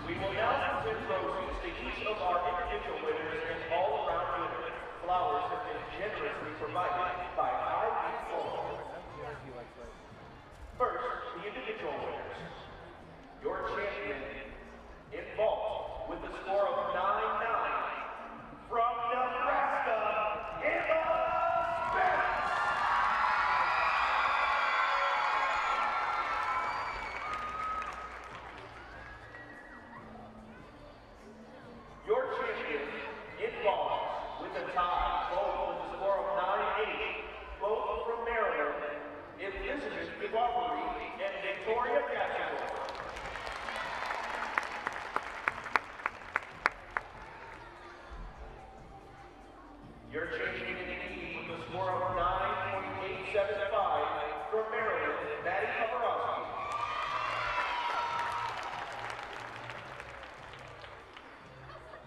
We will now present roses to each of our individual winners and all-around winners. Flowers have been generously provided by Ivy Floral. First, the individual winners. Your champion in vault with a score of 9-9 from Nebraska, Emma Spence. with a tie, both with a score of 9-8, both from Maryland, Elizabeth Giovanni and Victoria Castro. Your champion in the with a score of 9.875 from Maryland, Maddie Paparowski.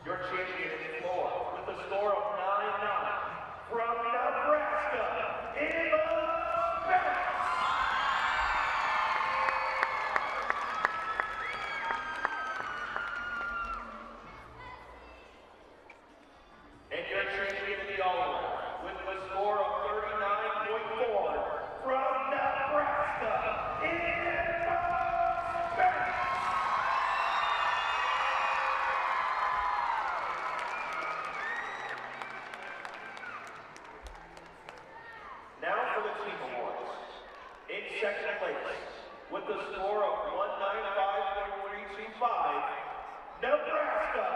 Your champion in the floor with a score of 9-9 from Nebraska, Emma Bennett. And your champion in the all-around with a score of 39.4 from Nebraska, Emma Bennett. Now for the team awards. In second place, with a score of 195.325, Nebraska.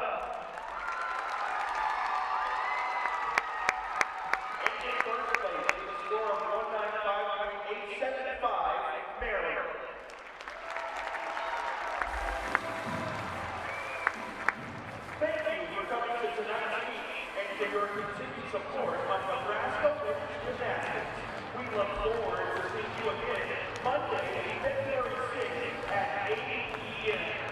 And in first place, with a score of 195.875, Maryland. Thank you for coming to tonight's meet and for your continued support of Nebraska Women's Gymnastics. We look forward to seeing you again Monday, February 6th at 8 p.m.